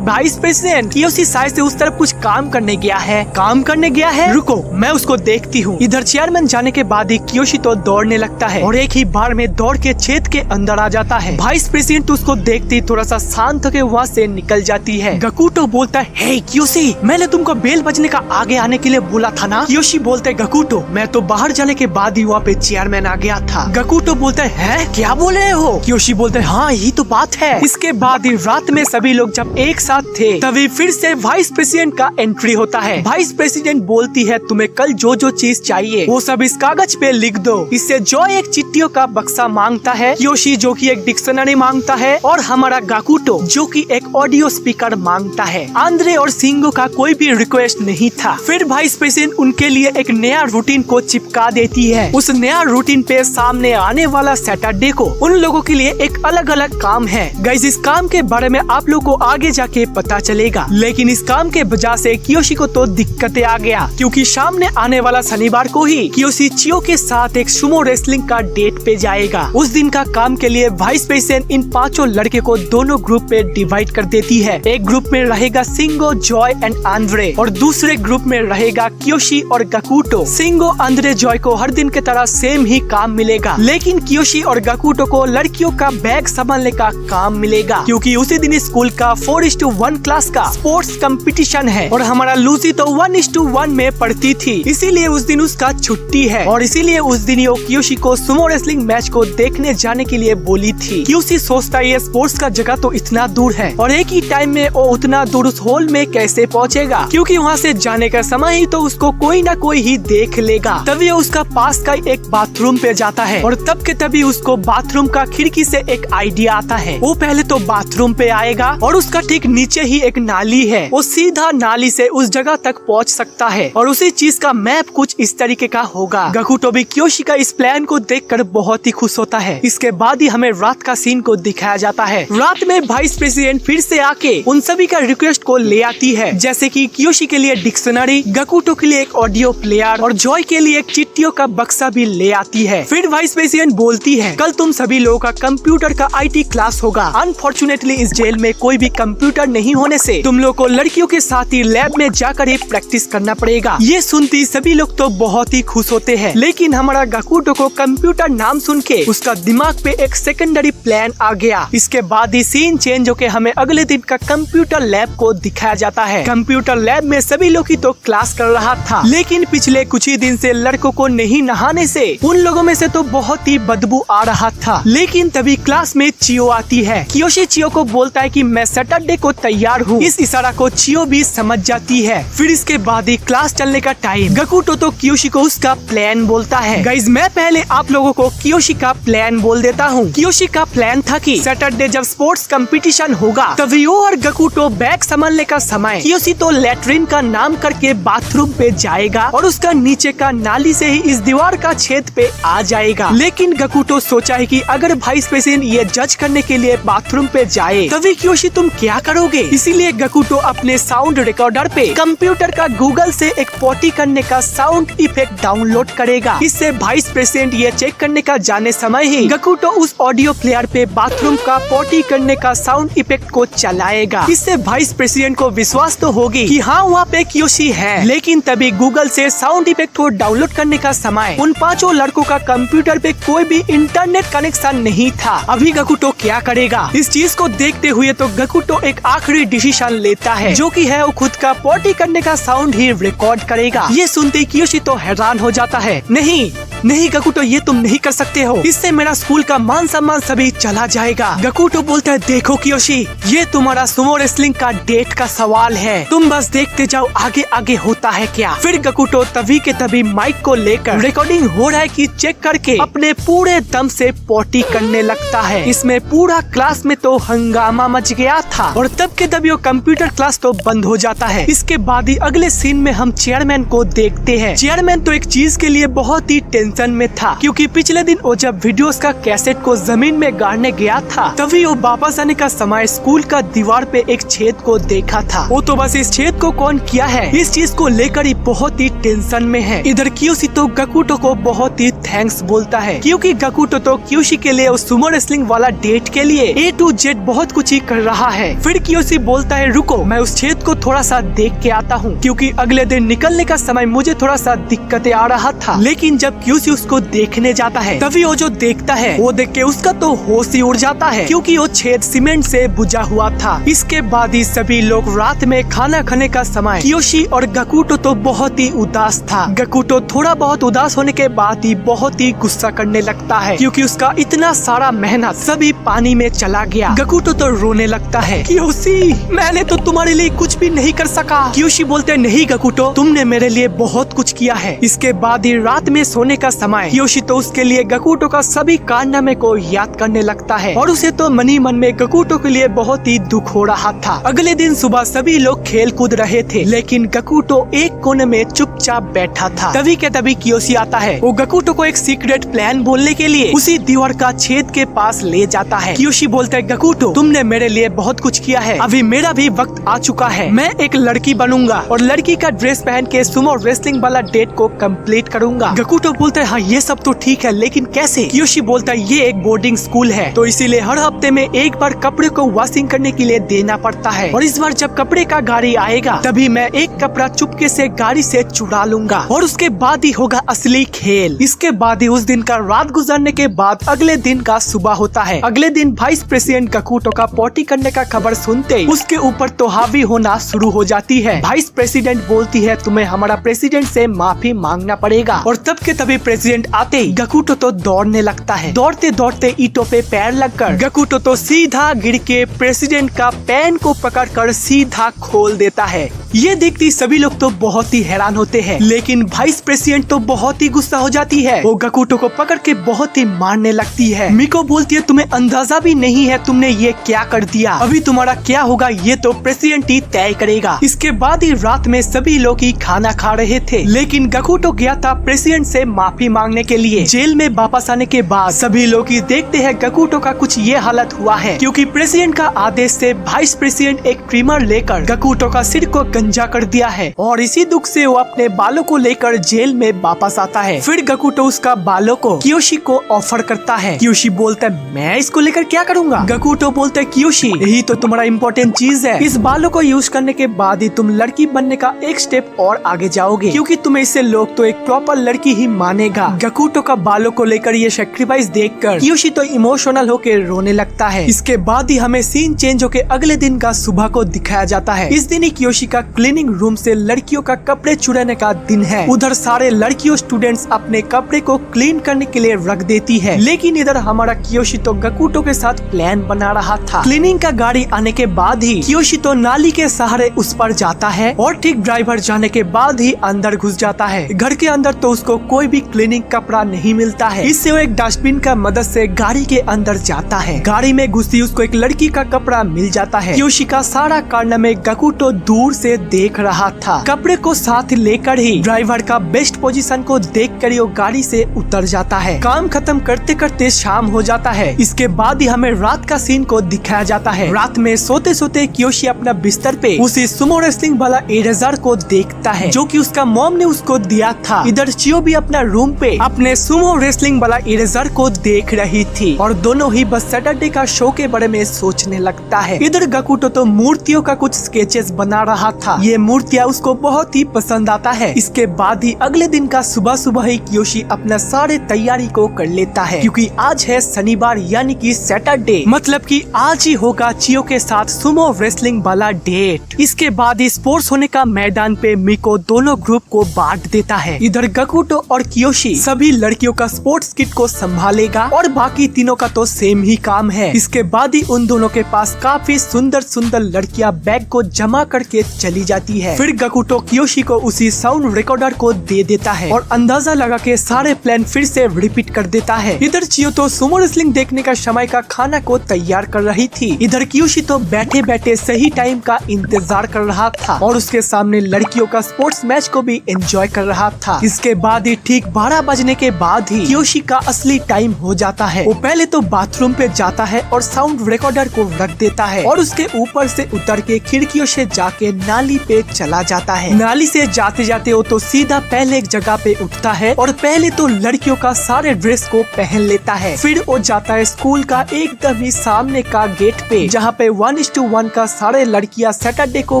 वाइस प्रेसिडेंट, कियोशी शायद से उस तरफ कुछ काम करने गया है। काम करने गया है? रुको मैं उसको देखती हूँ। इधर चेयरमैन जाने के बाद ही कियोशी तो दौड़ने लगता है और एक ही बार में दौड़ के छेद के अंदर आ जाता है। वाइस प्रेसिडेंट उसको देखते ही थोड़ा सा शांत होकर वहाँ से निकल जाती है। गकुटो बोलता है हे कियोशी, मैंने तुमको बेल बजने का आगे आने के लिए बोला था ना? कियोशी बोलते है गकुटो मैं तो बाहर जाने के बाद ही वहाँ पे चेयरमैन आ गया था। गकुटो बोलता है क्या बोल रहे हो? कियोशी बोलते है हाँ यही तो बात है। इसके बाद ही रात में सभी लोग जब एक साथ थे तभी फिर से वाइस प्रेसिडेंट का एंट्री होता है। वाइस प्रेसिडेंट बोलती है तुम्हें कल जो जो चीज चाहिए वो सब इस कागज पे लिख दो। इससे जो एक चिट्ठियों का बक्सा मांगता है, कियोशी जो कि एक डिक्शनरी मांगता है और हमारा गकुटो जो कि एक ऑडियो स्पीकर मांगता है। आंद्रे और सिंगो का कोई भी रिक्वेस्ट नहीं था। फिर वाइस प्रेसिडेंट उनके लिए एक नया रूटीन को चिपका देती है। उस नया रूटीन पे सामने आने वाला सैटरडे को उन लोगों के लिए एक अलग अलग काम है। गाइस इस काम के बारे में आप लोग को आगे जाके पता चलेगा, लेकिन इस काम के वजह से कियोशी को तो दिक्कतें आ गया, क्योंकि सामने आने वाला शनिवार को ही कियोशी चियो के साथ एक सुमो रेसलिंग का डेट पे जाएगा। उस दिन का काम के लिए वाइस प्रेसिडेंट इन 5 लड़के को दोनों ग्रुप पे डिवाइड कर देती है। एक ग्रुप में रहेगा सिंगो, जॉय एंड आंद्रे और दूसरे ग्रुप में रहेगा कियोशी और गकुटो। सिंगो, आंद्रे, जॉय को हर दिन की तरह सेम ही काम मिलेगा, लेकिन कियोशी और गकुटो को लड़कियों का बैग संभालने का काम मिलेगा, क्योंकि उसी दिन स्कूल का 4:1 क्लास का स्पोर्ट्स कंपटीशन है और हमारा लूसी तो 1:1 में पढ़ती थी, इसीलिए उस दिन उसका छुट्टी है और इसीलिए उस दिन वो कियोशी को सुमो रेसलिंग मैच को देखने जाने के लिए बोली थी। कियोशी सोचता है ये स्पोर्ट्स का जगह तो इतना दूर है और एक ही टाइम में वो उतना दूर उस हॉल में कैसे पहुंचेगा, क्योंकि वहाँ से जाने का समय ही तो उसको कोई ना कोई ही देख लेगा। तभी वो उसका पास का एक बाथरूम पे जाता है और तब के तभी उसको बाथरूम का खिड़की से एक आइडिया आता है। वो पहले तो बाथरूम पे आएगा और उसका ठीक नीचे ही एक नाली है, वो सीधा नाली से उस जगह तक पहुंच सकता है और उसी चीज का मैप कुछ इस तरीके का होगा। गकुटो भी कियोशी का इस प्लान को देखकर बहुत ही खुश होता है। इसके बाद ही हमें रात का सीन को दिखाया जाता है। रात में वाइस प्रेसिडेंट फिर से आके उन सभी का रिक्वेस्ट को ले आती है, जैसे कि कियोशी के लिए डिक्शनरी, गकुटो के लिए एक ऑडियो प्लेयर और जॉय के लिए एक चिट्ठियों का बक्सा भी ले आती है। फिर वाइस प्रेसिडेंट बोलती है कल तुम सभी लोगों का कंप्यूटर का IT क्लास होगा। अनफॉर्चुनेटली इस जेल में कोई भी कंप्यूटर नहीं होने से तुम लोग को लड़कियों के साथ ही लैब में जाकर ही प्रैक्टिस करना पड़ेगा। ये सुनती सभी लोग तो बहुत ही खुश होते हैं हैं, लेकिन हमारा गकुटो को कंप्यूटर नाम सुन के उसका दिमाग पे एक सेकेंडरी प्लान आ गया। इसके बाद ही सीन चेंज होके हमें अगले दिन का कंप्यूटर लैब को दिखाया जाता है। कंप्यूटर लैब में सभी लोग ही तो क्लास कर रहा था, लेकिन पिछले कुछ ही दिन से लड़कों को नहीं नहाने से उन लोगों में से तो बहुत ही बदबू आ रहा था। लेकिन तभी क्लास में चियो आती है। कियोशी चियो को बोलता है कि मैं सैटरडे को तैयार हूँ। इस इशारा को चियो भी समझ जाती है। फिर इसके बाद ही क्लास चलने का टाइम। गकुटो तो कियोशी को उसका प्लान बोलता है। गाइज मैं पहले आप लोगों को कियोशी का प्लान बोल देता हूँ। कियोशी का प्लान था कि सैटरडे जब स्पोर्ट्स कंपटीशन होगा तभी वो और गकुटो बैग संभालने का समय कियोशी तो लैट्रिन का नाम करके बाथरूम पे जाएगा और उसका नीचे का नाली से ही इस दीवार का छेद पे आ जाएगा। लेकिन गकुटो सोचा है कि अगर वाइस प्रेसिडेंट ये जज करने के लिए बाथरूम पे जाए तभी कियोशी तुम क्या करोगे। इसीलिए गकुटो अपने साउंड रिकॉर्डर पे कंप्यूटर का गूगल से एक पॉटी करने का साउंड इफेक्ट डाउनलोड करेगा। इससे वाइस प्रेसिडेंट ये चेक करने का जाने समय ही गकुटो उस ऑडियो प्लेयर पे बाथरूम का पॉटी करने का साउंड इफेक्ट को चलाएगा। इससे वाइस प्रेसिडेंट को विश्वास तो होगी कि हाँ वहाँ पे कियोशी है। लेकिन तभी गूगल से साउंड इफेक्ट को डाउनलोड करने का समय उन पांचों लड़कों का कंप्यूटर पे कोई भी इंटरनेट कनेक्शन नहीं था। अभी गकुटो क्या करेगा। इस चीज को देखते हुए तो गकुटो एक आखिरी डिसीजन लेता है, जो कि है वो खुद का पॉटी करने का साउंड ही रिकॉर्ड करेगा। ये सुनते ही कियोशी तो हैरान हो जाता है। नहीं गकुटो ये तुम नहीं कर सकते हो, इससे मेरा स्कूल का मान सम्मान सभी चला जाएगा। गकुटो बोलता है देखो कियोशी ये तुम्हारा सुमो रेसलिंग का डेट का सवाल है, तुम बस देखते जाओ आगे आगे होता है क्या। फिर गकुटो तभी के तभी माइक को लेकर रिकॉर्डिंग हो रहा है कि चेक करके अपने पूरे दम से पॉटी करने लगता है। इसमें पूरा क्लास में तो हंगामा मच गया था और तब के तभी वो कंप्यूटर क्लास तो बंद हो जाता है। इसके बाद ही अगले सीन में हम चेयरमैन को देखते हैं। चेयरमैन तो एक चीज के लिए बहुत ही टेंशन में था, क्योंकि पिछले दिन वो जब वीडियोस का कैसेट को जमीन में गाड़ने गया था तभी वो वापस आने का समय स्कूल का दीवार पे एक छेद को देखा था। वो तो बस इस छेद को कौन किया है इस चीज को लेकर ही बहुत ही टेंशन में है। इधर कियोशी तो गकुटो को बहुत ही थैंक्स बोलता है, क्योंकि गकुटो तो कियोशी के लिए उस सुमो रेसलिंग वाला डेट के लिए A to Z बहुत कुछ ही कर रहा है। फिर कियोशी बोलता है रुको मैं उस छेद को थोड़ा सा देख के आता हूँ, क्योंकि अगले दिन निकलने का समय मुझे थोड़ा सा दिक्कतें आ रहा था। लेकिन जब कियोशी उसको देखने जाता है तभी वो जो देखता है वो देख के उसका तो होश ही उड़ जाता है, क्योंकि वो छेद सीमेंट से बुझा हुआ था। इसके बाद ही सभी लोग रात में खाना खाने का समय कियोशी और गकुटो तो बहुत ही उदास था। गकुटो थोड़ा बहुत उदास होने के बाद ही बहुत ही गुस्सा करने लगता है, क्योंकि उसका इतना सारा मेहनत सभी पानी में चला गया। गकुटो तो रोने लगता है कियोशी मैंने तो तुम्हारे लिए कुछ भी नहीं कर सका। कियोशी बोलते नहीं गकुटो तुमने मेरे लिए बहुत कुछ किया है। इसके बाद ही रात में सोने का समय कियोशी तो उसके लिए गकुटो का सभी कारनामे को याद करने लगता है और उसे तो मन ही मन में गकुटो के लिए बहुत ही दुख हो रहा था। अगले दिन सुबह सभी लोग खेल कूद रहे थे, लेकिन गकुटो एक कोने में चुपचाप बैठा था। तभी के तभी कियोशी आता है। वो गकुटो को एक सीक्रेट प्लान बोलने के लिए उसी दीवार का छेद के पास ले जाता है। कियोशी बोलता है गकुटो तुमने मेरे लिए बहुत कुछ किया है, अभी मेरा भी वक्त आ चुका है। मैं एक लड़की बनूंगा और लड़की का ड्रेस पहन के सुमो रेसलिंग वाला डेट को कंप्लीट करूंगा। गकुटो बोलता है हाँ ये सब तो ठीक है, लेकिन कैसे। कियोशी बोलता है ये एक बोर्डिंग स्कूल है तो इसीलिए हर हफ्ते में एक बार कपड़े को वॉशिंग करने के लिए देना पड़ता है, और इस बार जब कपड़े का गाड़ी आएगा तभी मैं एक कपड़ा चुपके से गाड़ी से चुरा लूंगा और उसके बाद ही होगा असली खेल। इसके बाद ही उस दिन का रात गुजरने के बाद अगले दिन का सुबह होता है। अगले दिन वाइस प्रेसिडेंट गकुटो का पॉटी करने का खबर सुनते ही उसके ऊपर तो हावी होना शुरू हो जाती है। वाइस प्रेसिडेंट बोलती है तुम्हें हमारा प्रेसिडेंट से माफी मांगना पड़ेगा, और तब के तभी प्रेसिडेंट आते ही गकुटो तो दौड़ने लगता है। दौड़ते दौड़ते ईंटों पे पैर लगकर गकुटो तो सीधा गिर के प्रेसिडेंट का पेन को पकड़कर सीधा खोल देता है। ये देखती सभी लोग तो बहुत ही हैरान होते हैं, लेकिन वाइस प्रेसिडेंट तो बहुत ही गुस्सा हो जाती है। वो गकुटो को पकड़ के बहुत ही मारने लगती है। मिको बोलती है तुम्हें अंदाजा भी नहीं है तुमने ये क्या कर दिया, अभी तुम्हारा क्या होगा ये तो प्रेसिडेंट ही तय करेगा। इसके बाद ही रात में सभी लोग ही खाना खा रहे थे, लेकिन गकुटो गया था प्रेसिडेंट से माफी मांगने के लिए। जेल में वापस आने के बाद सभी लोग ही देखते हैं गकुटो का कुछ ये हालत हुआ है, क्योंकि प्रेसिडेंट का आदेश से वाइस प्रेसिडेंट एक ट्रिमर लेकर गकुटो का सिर को नंजा कर दिया है और इसी दुख से वो अपने बालों को लेकर जेल में वापस आता है। फिर गकुटो उसका बालों को कियोशी को ऑफर करता है। कियोशी बोलता है मैं इसको लेकर क्या करूंगा। गकुटो बोलता है कियोशी यही तो तुम्हारा इम्पोर्टेंट चीज है, इस बालों को यूज करने के बाद ही तुम लड़की बनने का एक स्टेप और आगे जाओगे, क्योंकि तुम्हें इससे लोग तो एक प्रॉपर लड़की ही मानेगा। गकुटो का बालों को लेकर ये सैक्रिफाइस देखकर कियोशी तो इमोशनल होकर रोने लगता है। इसके बाद ही हमें सीन चेंज होकर अगले दिन का सुबह को दिखाया जाता है। इस दिन ही कियोशी का क्लीनिंग रूम से लड़कियों का कपड़े चुराने का दिन है। उधर सारे लड़कियों स्टूडेंट्स अपने कपड़े को क्लीन करने के लिए रख देती है, लेकिन इधर हमारा कियोशी तो गकुटो के साथ प्लान बना रहा था। क्लीनिंग का गाड़ी आने के बाद ही कियोशी तो नाली के सहारे उस पर जाता है और ठीक ड्राइवर जाने के बाद ही अंदर घुस जाता है। घर के अंदर तो उसको कोई भी क्लीनिंग कपड़ा नहीं मिलता है, इससे वो एक डस्टबिन का मदद से गाड़ी के अंदर जाता है। गाड़ी में घुसती उसको एक लड़की का कपड़ा मिल जाता है। कियोशी का सारा कारनामे गकुटो दूर से देख रहा था। कपड़े को साथ लेकर ही ड्राइवर का बेस्ट पोजीशन को देखकर वो गाड़ी से उतर जाता है। काम खत्म करते करते शाम हो जाता है। इसके बाद ही हमें रात का सीन को दिखाया जाता है। रात में सोते सोते कियोशी अपना बिस्तर पे उसी सुमो रेसलिंग वाला इरेजर को देखता है जो कि उसका मॉम ने उसको दिया था। इधर चियो भी अपना रूम पे अपने सुमो रेसलिंग वाला इरेजर को देख रही थी और दोनों ही बस सैटरडे का शो के बारे में सोचने लगता है। इधर गकुटो तो मूर्तियों का कुछ स्केचेस बना रहा था। ये मूर्तियाँ उसको बहुत ही पसंद आता है। इसके बाद ही अगले दिन का सुबह सुबह ही कियोशी अपना सारे तैयारी को कर लेता है, क्योंकि आज है शनिवार यानी कि सैटरडे, मतलब कि आज ही होगा चियो के साथ सुमो रेसलिंग वाला डेट। इसके बाद ही स्पोर्ट्स होने का मैदान पे मिको दोनों ग्रुप को बांट देता है। इधर गकुटो और कियोशी सभी लड़कियों का स्पोर्ट्स किट को संभालेगा और बाकी तीनों का तो सेम ही काम है। इसके बाद ही उन दोनों के पास काफी सुंदर सुंदर लड़कियां बैग को जमा करके चली जाती है। फिर गकुटो कियोशी को उसी साउंड रिकॉर्डर को दे देता है और अंदाजा लगा के सारे प्लान फिर से रिपीट कर देता है। इधर चियो तो सुमो रेसलिंग देखने का समय का खाना को तैयार कर रही थी। इधर कियोशी तो बैठे बैठे सही टाइम का इंतजार कर रहा था और उसके सामने लड़कियों का स्पोर्ट्स मैच को भी एंजॉय कर रहा था। इसके बाद ही ठीक 12 बजने के बाद ही कियोशी का असली टाइम हो जाता है। वो पहले तो बाथरूम पे जाता है और साउंड रिकॉर्डर को रख देता है और उसके ऊपर से उतर के खिड़कियों से जाके नाली पे चला जाता है। नाली से जाते जाते वो तो सीधा पहले एक जगह पे उठता है और पहले तो लड़कियों का सारे ड्रेस को पहन लेता है। फिर वो जाता है स्कूल का एकदम ही सामने का गेट पे, जहाँ पे 1:1 का सारे लड़कियां सैटरडे को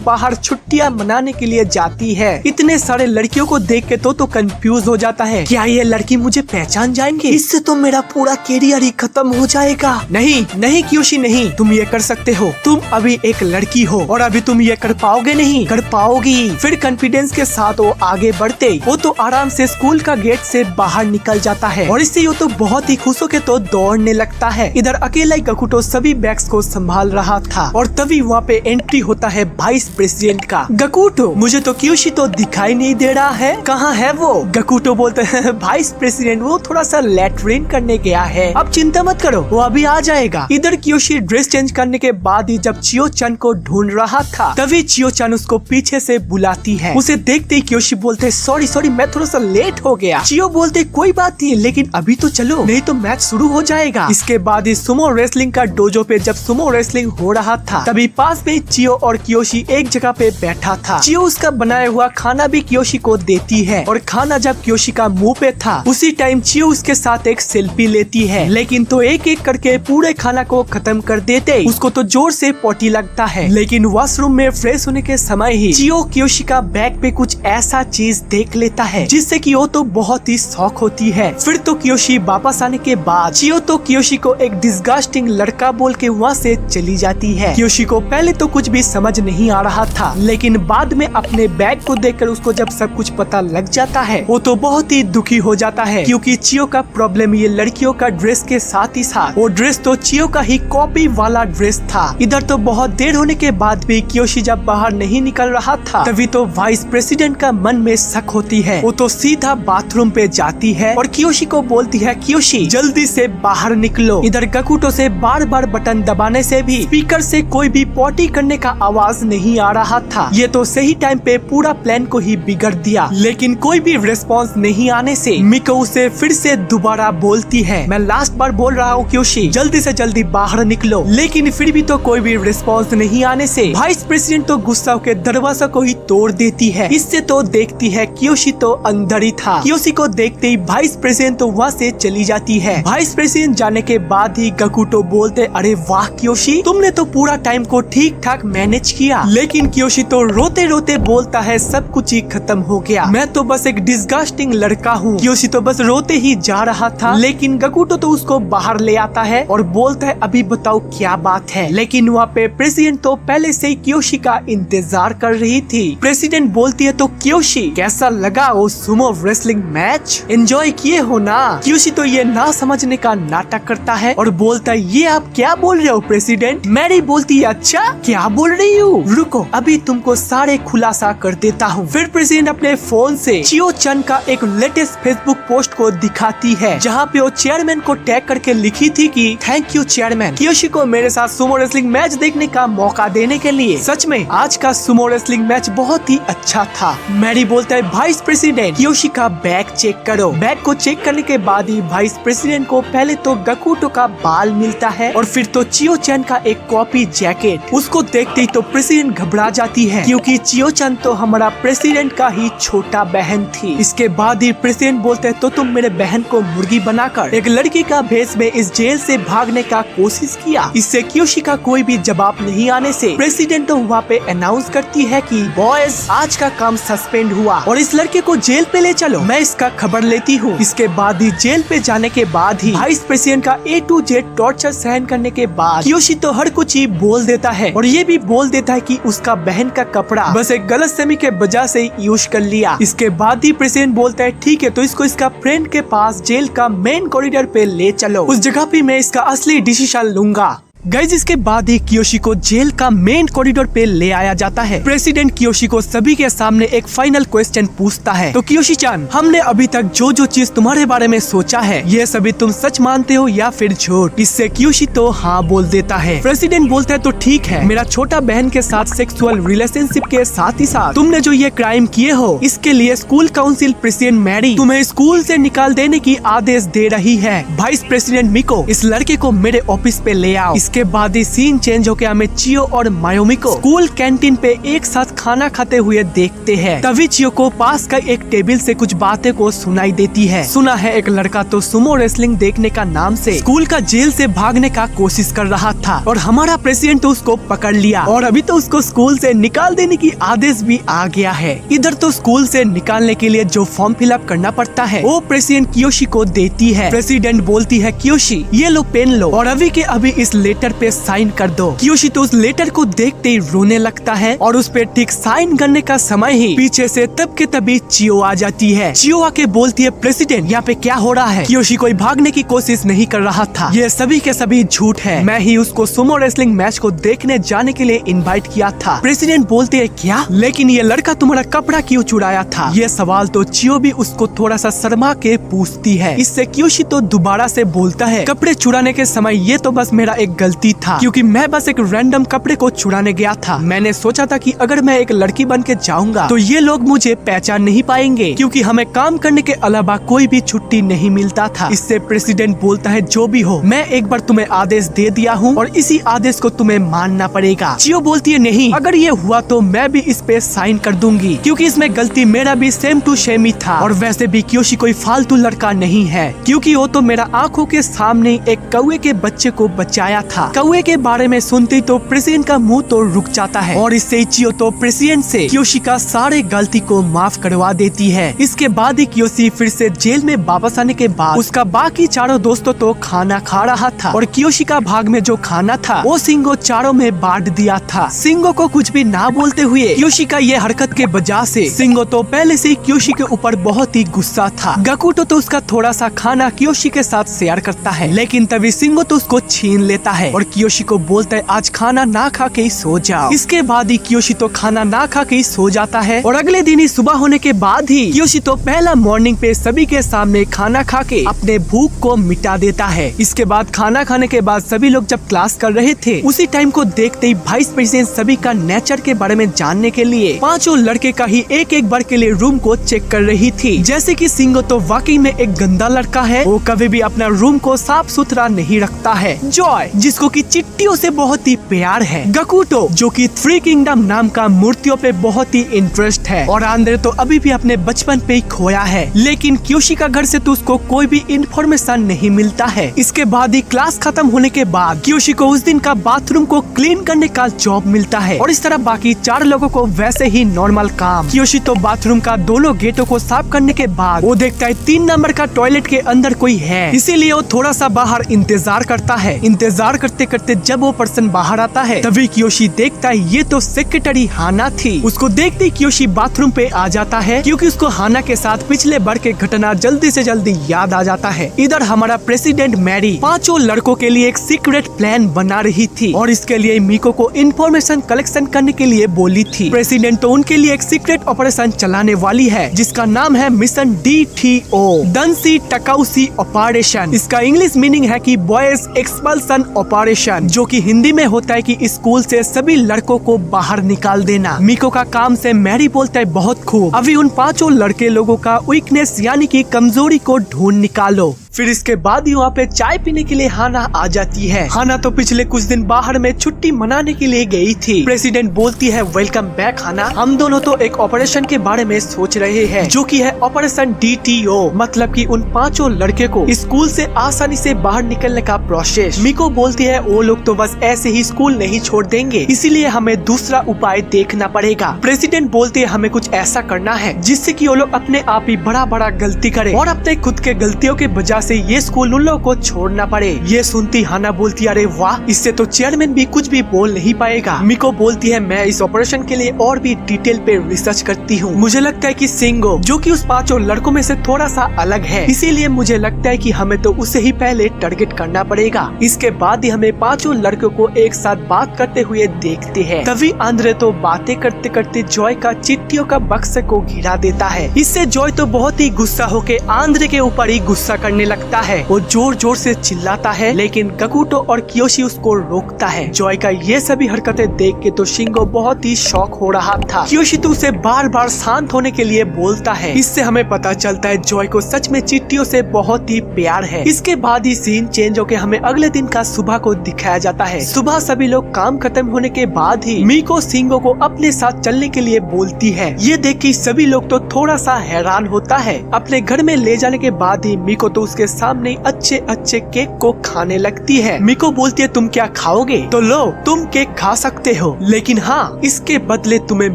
बाहर छुट्टियां मनाने के लिए जाती है। इतने सारे लड़कियों को देख के तो कंफ्यूज हो जाता है, क्या ये लड़की मुझे पहचान जाएंगे? इससे तो मेरा पूरा कैरियर ही खत्म हो जाएगा। नहीं नहीं कियोशी नहीं, तुम ये कर सकते हो, तुम अभी एक लड़की हो और अभी तुम ये कर पाओगे नहीं, कर पाओगी। फिर कॉन्फिडेंस के साथ वो आगे बढ़ते वो तो आराम से स्कूल का गेट से बाहर निकल जाता है और इससे वो तो बहुत ही खुश होके तो दौड़ने लगता है। इधर अकेला ही गकुटो सभी बैग्स को संभाल रहा था और तभी वहाँ पे एंट्री होता है वाइस प्रेसिडेंट का। गकुटो मुझे तो कियोशी तो दिखाई नहीं दे रहा है, कहाँ है वो? गकुटो बोलते हैं वाइस प्रेसिडेंट वो थोड़ा सा लैट्रिन करने गया है, अब चिंता मत करो वो अभी आ जाएगा। इधर कियोशी ड्रेस चेंज करने के बाद ही जब चियो चन को ढूंढ रहा था तभी चियो चन उसको पीछे से बुलाती है। उसे देखते ही कियोशी बोलते सॉरी सॉरी मैं थोड़ा सा लेट हो गया। चियो बोलते कोई बात नहीं लेकिन अभी तो चलो नहीं तो मैच शुरू हो जाएगा। इसके बाद ही सुमो रेसलिंग का डोजो पे जब सुमो रेसलिंग हो रहा था तभी पास में चियो और कियोशी एक जगह पे बैठा था। चियो उसका बनाया हुआ खाना भी कियोशी को देती है और खाना जब कियोशी का मुंह पे था उसी टाइम चियो उसके साथ एक सेल्फी लेती है, लेकिन तो एक एक करके पूरे खाना को खत्म कर देते उसको तो जोर से पोटी लगता है। लेकिन वॉशरूम में फ्रेश होने के समय ही चियो कियोशी का बैग पे कुछ ऐसा चीज देख लेता है जिससे कि वो तो बहुत ही शौक होती है। फिर तो कियोशी वापस आने के बाद चियो तो कियोशी को एक डिस्गस्टिंग लड़का बोल के वहाँ से चली जाती है। कियोशी को पहले तो कुछ भी समझ नहीं आ रहा था, लेकिन बाद में अपने बैग को देखकर उसको जब सब कुछ पता लग जाता है वो तो बहुत ही दुखी हो जाता है, क्योंकि चियो का प्रॉब्लम ये लड़कियों का ड्रेस के साथ ही साथ वो ड्रेस तो चियो का ही कॉपी वाला ड्रेस था। इधर तो बहुत देर होने के बाद भी कियोशी जब बाहर नहीं निकल रहा था तभी तो वाइस प्रेसिडेंट का मन में शक होती है। वो तो सीधा बाथरूम पे जाती है और कियोशी को बोलती है कियोशी जल्दी से बाहर निकलो। इधर गकुटो से बार बार बटन दबाने से भी स्पीकर से कोई भी पॉटी करने का आवाज नहीं आ रहा था। ये तो सही टाइम पे पूरा प्लान को ही बिगड़ दिया, लेकिन कोई भी रिस्पॉन्स नहीं आने से मिको उसे फिर से दोबारा बोलती है मैं लास्ट बार बोल रहा हूँ कियोशी जल्दी से जल्दी बाहर निकलो, लेकिन फिर भी तो कोई भी रिस्पॉन्स नहीं आने से वाइस प्रेसिडेंट तो गुस्सा के दरवाजा को ही तोड़ देती है। इससे तो देखती है कियोशी तो अंदर ही था। कियोशी को देखते ही वाइस प्रेसिडेंट तो वहाँ से चली जाती है। वाइस प्रेसिडेंट जाने के बाद ही गकुटो बोलते, अरे वाह कियोशी, तुमने तो पूरा टाइम को ठीक ठाक मैनेज किया। लेकिन कियोशी तो रोते रोते बोलता है, सब कुछ ही खत्म हो गया, मैं तो बस एक डिस्गस्टिंग लड़का हूँ। कियोशी तो बस रोते ही जा रहा था, लेकिन गकुटो तो उसको बाहर ले आता है और बोलता है, अभी बताओ क्या बात है। लेकिन वहाँ पे प्रेसिडेंट तो पहले से ही कियोशी का इंतजार कर रही थी। प्रेसिडेंट बोलती है, तो कियोशी कैसा लगा वो सुमो रेसलिंग मैच, एंजॉय किए हो ना? कियोशी तो ये ना समझने का नाटक करता है और बोलता है, ये आप क्या बोल रहे हो प्रेसिडेंट? मैरी बोलती है, अच्छा क्या बोल रही हूँ, रुको अभी तुमको सारे खुलासा कर देता हूँ। फिर प्रेसिडेंट अपने फोन से चियो चन का एक लेटेस्ट फेसबुक पोस्ट को दिखाती है, जहाँ पे वो चेयरमैन को टैग करके लिखी थी कि थैंक यू चेयरमैन, कियोशी को मेरे साथ सुमो रेसलिंग मैच देखने का मौका देने के लिए। सच में आज का सुमो रेसलिंग मैच बहुत ही अच्छा था। मैरी बोलता है, वाइस प्रेसिडेंट कियोशी का बैग चेक करो। बैग को चेक करने के बाद ही वाइस प्रेसिडेंट को पहले तो गकुटो का बाल मिलता है और फिर तो चियो चन का एक कॉपी जैकेट। उसको देखते ही तो प्रेसिडेंट घबरा जाती है, क्योंकि चियो चन तो हमारा प्रेसिडेंट का ही छोटा बहन थी। इसके बाद ही प्रेसिडेंट बोलते हैं, तो तुम मेरे बहन को मुर्गी बनाकर एक लड़की का भेष में इस जेल से भागने का कोशिश किया। इससे कियोशी का कोई भी जवाब नहीं आने से प्रेसिडेंट तो वहाँ पे अनाउंस करती है कि बॉयज आज का काम सस्पेंड हुआ और इस लड़के को जेल पे ले चलो, मैं इसका खबर लेती हूँ। इसके बाद ही जेल पे जाने के बाद ही वाइस प्रेसिडेंट का A to Z टॉर्चर सहन करने के बाद कियोशी तो हर कुछ ही बोल देता है और ये भी बोल देता है कि उसका बहन का कपड़ा बस एक गलतफहमी के वजह से यूज कर लिया। इसके बाद ही प्रेसिडेंट बोलता है, ठीक है तो इसको इसका फ्रेंड के पास जेल का मेन कॉरिडोर पे ले चलो, उस जगह पे मैं इसका असली डिसीजन लूंगा। गाइज इसके बाद ही कियोशी को जेल का मेन कॉरिडोर पे ले आया जाता है। प्रेसिडेंट कियोशी को सभी के सामने एक फाइनल क्वेश्चन पूछता है, तो कियोशी चान, हमने अभी तक जो जो चीज तुम्हारे बारे में सोचा है ये सभी तुम सच मानते हो या फिर झूठ? इससे कियोशी तो हाँ बोल देता है। प्रेसिडेंट बोलता है, तो ठीक है, मेरा छोटा बहन के साथ सेक्सुअल रिलेशनशिप के साथ ही साथ तुमने जो ये क्राइम किए हो इसके लिए स्कूल काउंसिल प्रेसिडेंट मैरी तुम्हें स्कूल से निकाल देने की आदेश दे रही है। वाइस प्रेसिडेंट मिको, इस लड़के को मेरे ऑफिस पे ले आओ। के बाद ही सीन चेंज होकर हमें चियो और मायोमी को स्कूल कैंटीन पे एक साथ खाना खाते हुए देखते हैं। तभी चियो को पास का एक टेबल से कुछ बातें को सुनाई देती है। सुना है एक लड़का तो सुमो रेसलिंग देखने का नाम से स्कूल का जेल से भागने का कोशिश कर रहा था और हमारा प्रेसिडेंट तो उसको पकड़ लिया और अभी तो उसको स्कूल से निकाल देने की आदेश भी आ गया है। इधर तो स्कूल से निकालने के लिए जो फॉर्म फिलअप करना पड़ता है वो प्रेसिडेंट कियोशी को देती है। प्रेसिडेंट बोलती है, कियोशी ये लो पेन लो और अभी के अभी इस लेटर पे साइन कर दो। कियोशी तो उस लेटर को देखते ही रोने लगता है और उस पे ठीक साइन करने का समय ही पीछे से तब के तभी चियो आ जाती है। चियो आके बोलती है, प्रेसिडेंट यहाँ पे क्या हो रहा है? कियोशी कोई भागने की कोशिश नहीं कर रहा था, ये सभी के सभी झूठ है, मैं ही उसको सुमो रेसलिंग मैच को देखने जाने के लिए इनवाइट किया था। प्रेसिडेंट बोलते है, क्या? लेकिन ये लड़का तुम्हारा कपड़ा क्यों चुराया था? ये सवाल तो चियो भी उसको थोड़ा सा शर्मा के पूछती है। इससे कियोशी तो दोबारा से बोलता है, कपड़े चुराने के समय ये तो बस मेरा एक गलती था, क्योंकि मैं बस एक रैंडम कपड़े को चुराने गया था। मैंने सोचा था कि अगर मैं एक लड़की बन के जाऊंगा तो ये लोग मुझे पहचान नहीं पाएंगे, क्योंकि हमें काम करने के अलावा कोई भी छुट्टी नहीं मिलता था। इससे प्रेसिडेंट बोलता है, जो भी हो मैं एक बार तुम्हें आदेश दे दिया हूँ और इसी आदेश को तुम्हें मानना पड़ेगा। चियो बोलती है, नहीं, अगर ये हुआ तो मैं भी इस पे साइन कर दूंगी, क्योंकि इसमें गलती मेरा भी सेम टू सेम ही था और वैसे भी कियोशी कोई फालतू लड़का नहीं है, क्योंकि वो तो मेरा आंखों के सामने एक कौवे के बच्चे को बचाया था। कौवे के बारे में सुनते तो प्रेसिडेंट का मुंह तो रुक जाता है और इससे चियो तो प्रेसिडेंट से कियोशी का सारे गलती को माफ करवा देती है। इसके बाद ही कियोशी फिर से जेल में वापस आने के बाद उसका बाकी चारों दोस्तों तो खाना खा रहा था और कियोशी का भाग में जो खाना था वो सिंगो चारों में बांट दिया था। सिंगो को कुछ भी ना बोलते हुए कियोशी का ये हरकत के वजह से सिंगो तो पहले से कियोशी के ऊपर बहुत ही गुस्सा था। गकुटो तो उसका थोड़ा सा खाना कियोशी के साथ शेयर करता है, लेकिन तभी सिंगो तो उसको छीन लेता है और कियोशी को बोलता है, आज खाना ना खा के ही सो जाओ। इसके बाद ही कियोशी तो खाना ना खा के ही सो जाता है और अगले दिन ही सुबह होने के बाद ही कियोशी तो पहला मॉर्निंग पे सभी के सामने खाना खा के अपने भूख को मिटा देता है। इसके बाद खाना खाने के बाद सभी लोग जब क्लास कर रहे थे उसी टाइम को देखते ही वाइस प्रेसिडेंट सभी का नेचर के बारे में जानने के लिए पांचों लड़के का ही एक एक बार के लिए रूम को चेक कर रही थी। जैसे कि सिंगो तो वाकई में एक गंदा लड़का है, वो कभी भी अपना रूम को साफ सुथरा नहीं रखता है। जॉय जिसको कि चिट्टियों से बहुत ही प्यार है। गकुटो जो कि थ्री किंगडम नाम का मूर्तियों पे बहुत ही इंटरेस्ट है और आंद्रे तो अभी भी अपने बचपन पे ही खोया है, लेकिन क्योशी का घर से तो उसको कोई भी इंफॉर्मेशन नहीं मिलता है। इसके बाद ही क्लास खत्म होने के बाद क्योशी को उस दिन का बाथरूम को क्लीन करने का जॉब मिलता है और इस तरह बाकी 4 लोगों को वैसे ही नॉर्मल काम। क्योशी तो बाथरूम का दोनों गेटों को साफ करने के बाद वो देखता है 3 नंबर का टॉयलेट के अंदर कोई है, इसीलिए वो थोड़ा सा बाहर इंतजार करता है। इंतजार करते करते जब वो पर्सन बाहर आता है तभी क्योशी देखता है ये तो सेक्रेटरी हाना थी। उसको देखते ही क्योशी बाथरूम पे आ जाता है क्योंकि उसको हाना के साथ पिछले बार के घटना जल्दी से जल्दी याद आ जाता है। इधर हमारा प्रेसिडेंट मैरी 5 लड़कों के लिए एक सीक्रेट प्लान बना रही थी और इसके लिए मीको को इंफॉर्मेशन कलेक्शन करने के लिए बोली थी। प्रेसिडेंट तो उनके लिए एक सीक्रेट ऑपरेशन चलाने वाली है जिसका नाम है मिशन DTO डंसी टकाउसी ऑपरेशन। इसका इंग्लिश मीनिंग है कि बॉयज एक्सपल्सन ऑपरेशन, जो कि हिंदी में होता है कि स्कूल से सभी लड़कों को बाहर निकाल देना। मीको का काम से मैरी बोलता है बहुत खूब, अभी उन 5 लड़के लोगों का वीकनेस यानी कि कमजोरी को ढूंढ निकालो। फिर इसके बाद ही वहाँ पे चाय पीने के लिए हाना आ जाती है। हाना तो पिछले कुछ दिन बाहर में छुट्टी मनाने के लिए गई थी। प्रेसिडेंट बोलती है वेलकम बैक हाना, हम दोनों तो एक ऑपरेशन के बारे में सोच रहे हैं जो कि है ऑपरेशन DTO, मतलब कि उन 5 लड़के को स्कूल से आसानी से बाहर निकलने का प्रोसेस। मीको बोलती है वो लोग तो बस ऐसे ही स्कूल नहीं छोड़ देंगे, इसीलिए हमें दूसरा उपाय देखना पड़ेगा। प्रेसिडेंट बोलते है हमें कुछ ऐसा करना है जिससे कि वो लोग अपने आप ही बड़ा बड़ा गलती करे और अपने खुद के गलतियों के वजह से ये स्कूल उन लोगों को छोड़ना पड़े। ये सुनती हाना बोलती अरे वाह, इससे तो चेयरमैन भी कुछ भी बोल नहीं पाएगा। मीको बोलती है मैं इस ऑपरेशन के लिए और भी डिटेल पे रिसर्च करती हूँ। मुझे लगता है कि सिंगो जो कि उस 5 लड़कों में से थोड़ा सा अलग है, इसीलिए मुझे लगता है कि हमें तो उसे ही पहले टारगेट करना पड़ेगा। इसके बाद ही हमें 5 लड़कों को एक साथ बात करते हुए देखते हैं। तभी आंद्रे तो बातें करते करते जॉय का चिट्ठियों का बक्से को घिरा देता है। इससे जॉय तो बहुत ही गुस्सा होके आंद्रे के ऊपर ही गुस्सा करने लगता है। वो जोर जोर से चिल्लाता है लेकिन गकुटो और कियोशी उसको रोकता है। जॉय का ये सभी हरकतें देख के तो शिंगो बहुत ही शॉक हो रहा था। कियोशी तो उसे बार बार शांत होने के लिए बोलता है। इससे हमें पता चलता है जॉय को सच में चिट्ठियों से बहुत ही प्यार है। इसके बाद ही सीन चेंज होकर हमें अगले दिन का सुबह को दिखाया जाता है। सुबह सभी लोग काम खत्म होने के बाद ही मीको शिंगो को अपने साथ चलने के लिए बोलती है। ये देख के सभी लोग तो थोड़ा सा हैरान होता है। अपने घर में ले जाने के बाद ही मीको तो उसके सामने अच्छे अच्छे केक को खाने लगती है। मीको बोलती है तुम क्या खाओगे? तो लो तुम केक खा सकते हो, लेकिन हाँ इसके बदले तुम्हें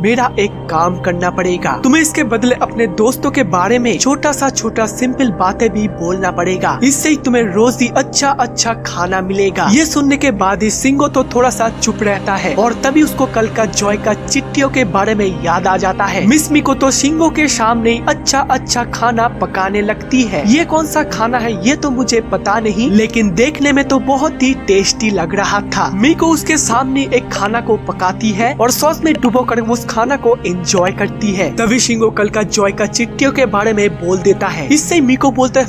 मेरा एक काम करना पड़ेगा। तुम्हें इसके बदले अपने दोस्तों के बारे में छोटा सिंपल बातें भी बोलना पड़ेगा, इससे ही तुम्हें रोज ही अच्छा अच्छा खाना मिलेगा। ये सुनने के बाद ही सिंगो तो थोड़ा सा चुप रहता है और तभी उसको कल का जॉय का चिट्ठियों के बारे में याद आ जाता है। मिस मीको तो सिंगो के सामने अच्छा अच्छा खाना पकाने लगती है। ये कौन सा खाना है ये तो मुझे पता नहीं, लेकिन देखने में तो बहुत ही टेस्टी लग रहा था। मीको उसके सामने एक खाना को पकाती है और सॉस में डुबोकर उस खाना को एंजॉय करती है। तभी शिंगो कल का जॉय का चिट्ठियों के बारे में बोल देता है। इससे मीको बोलता है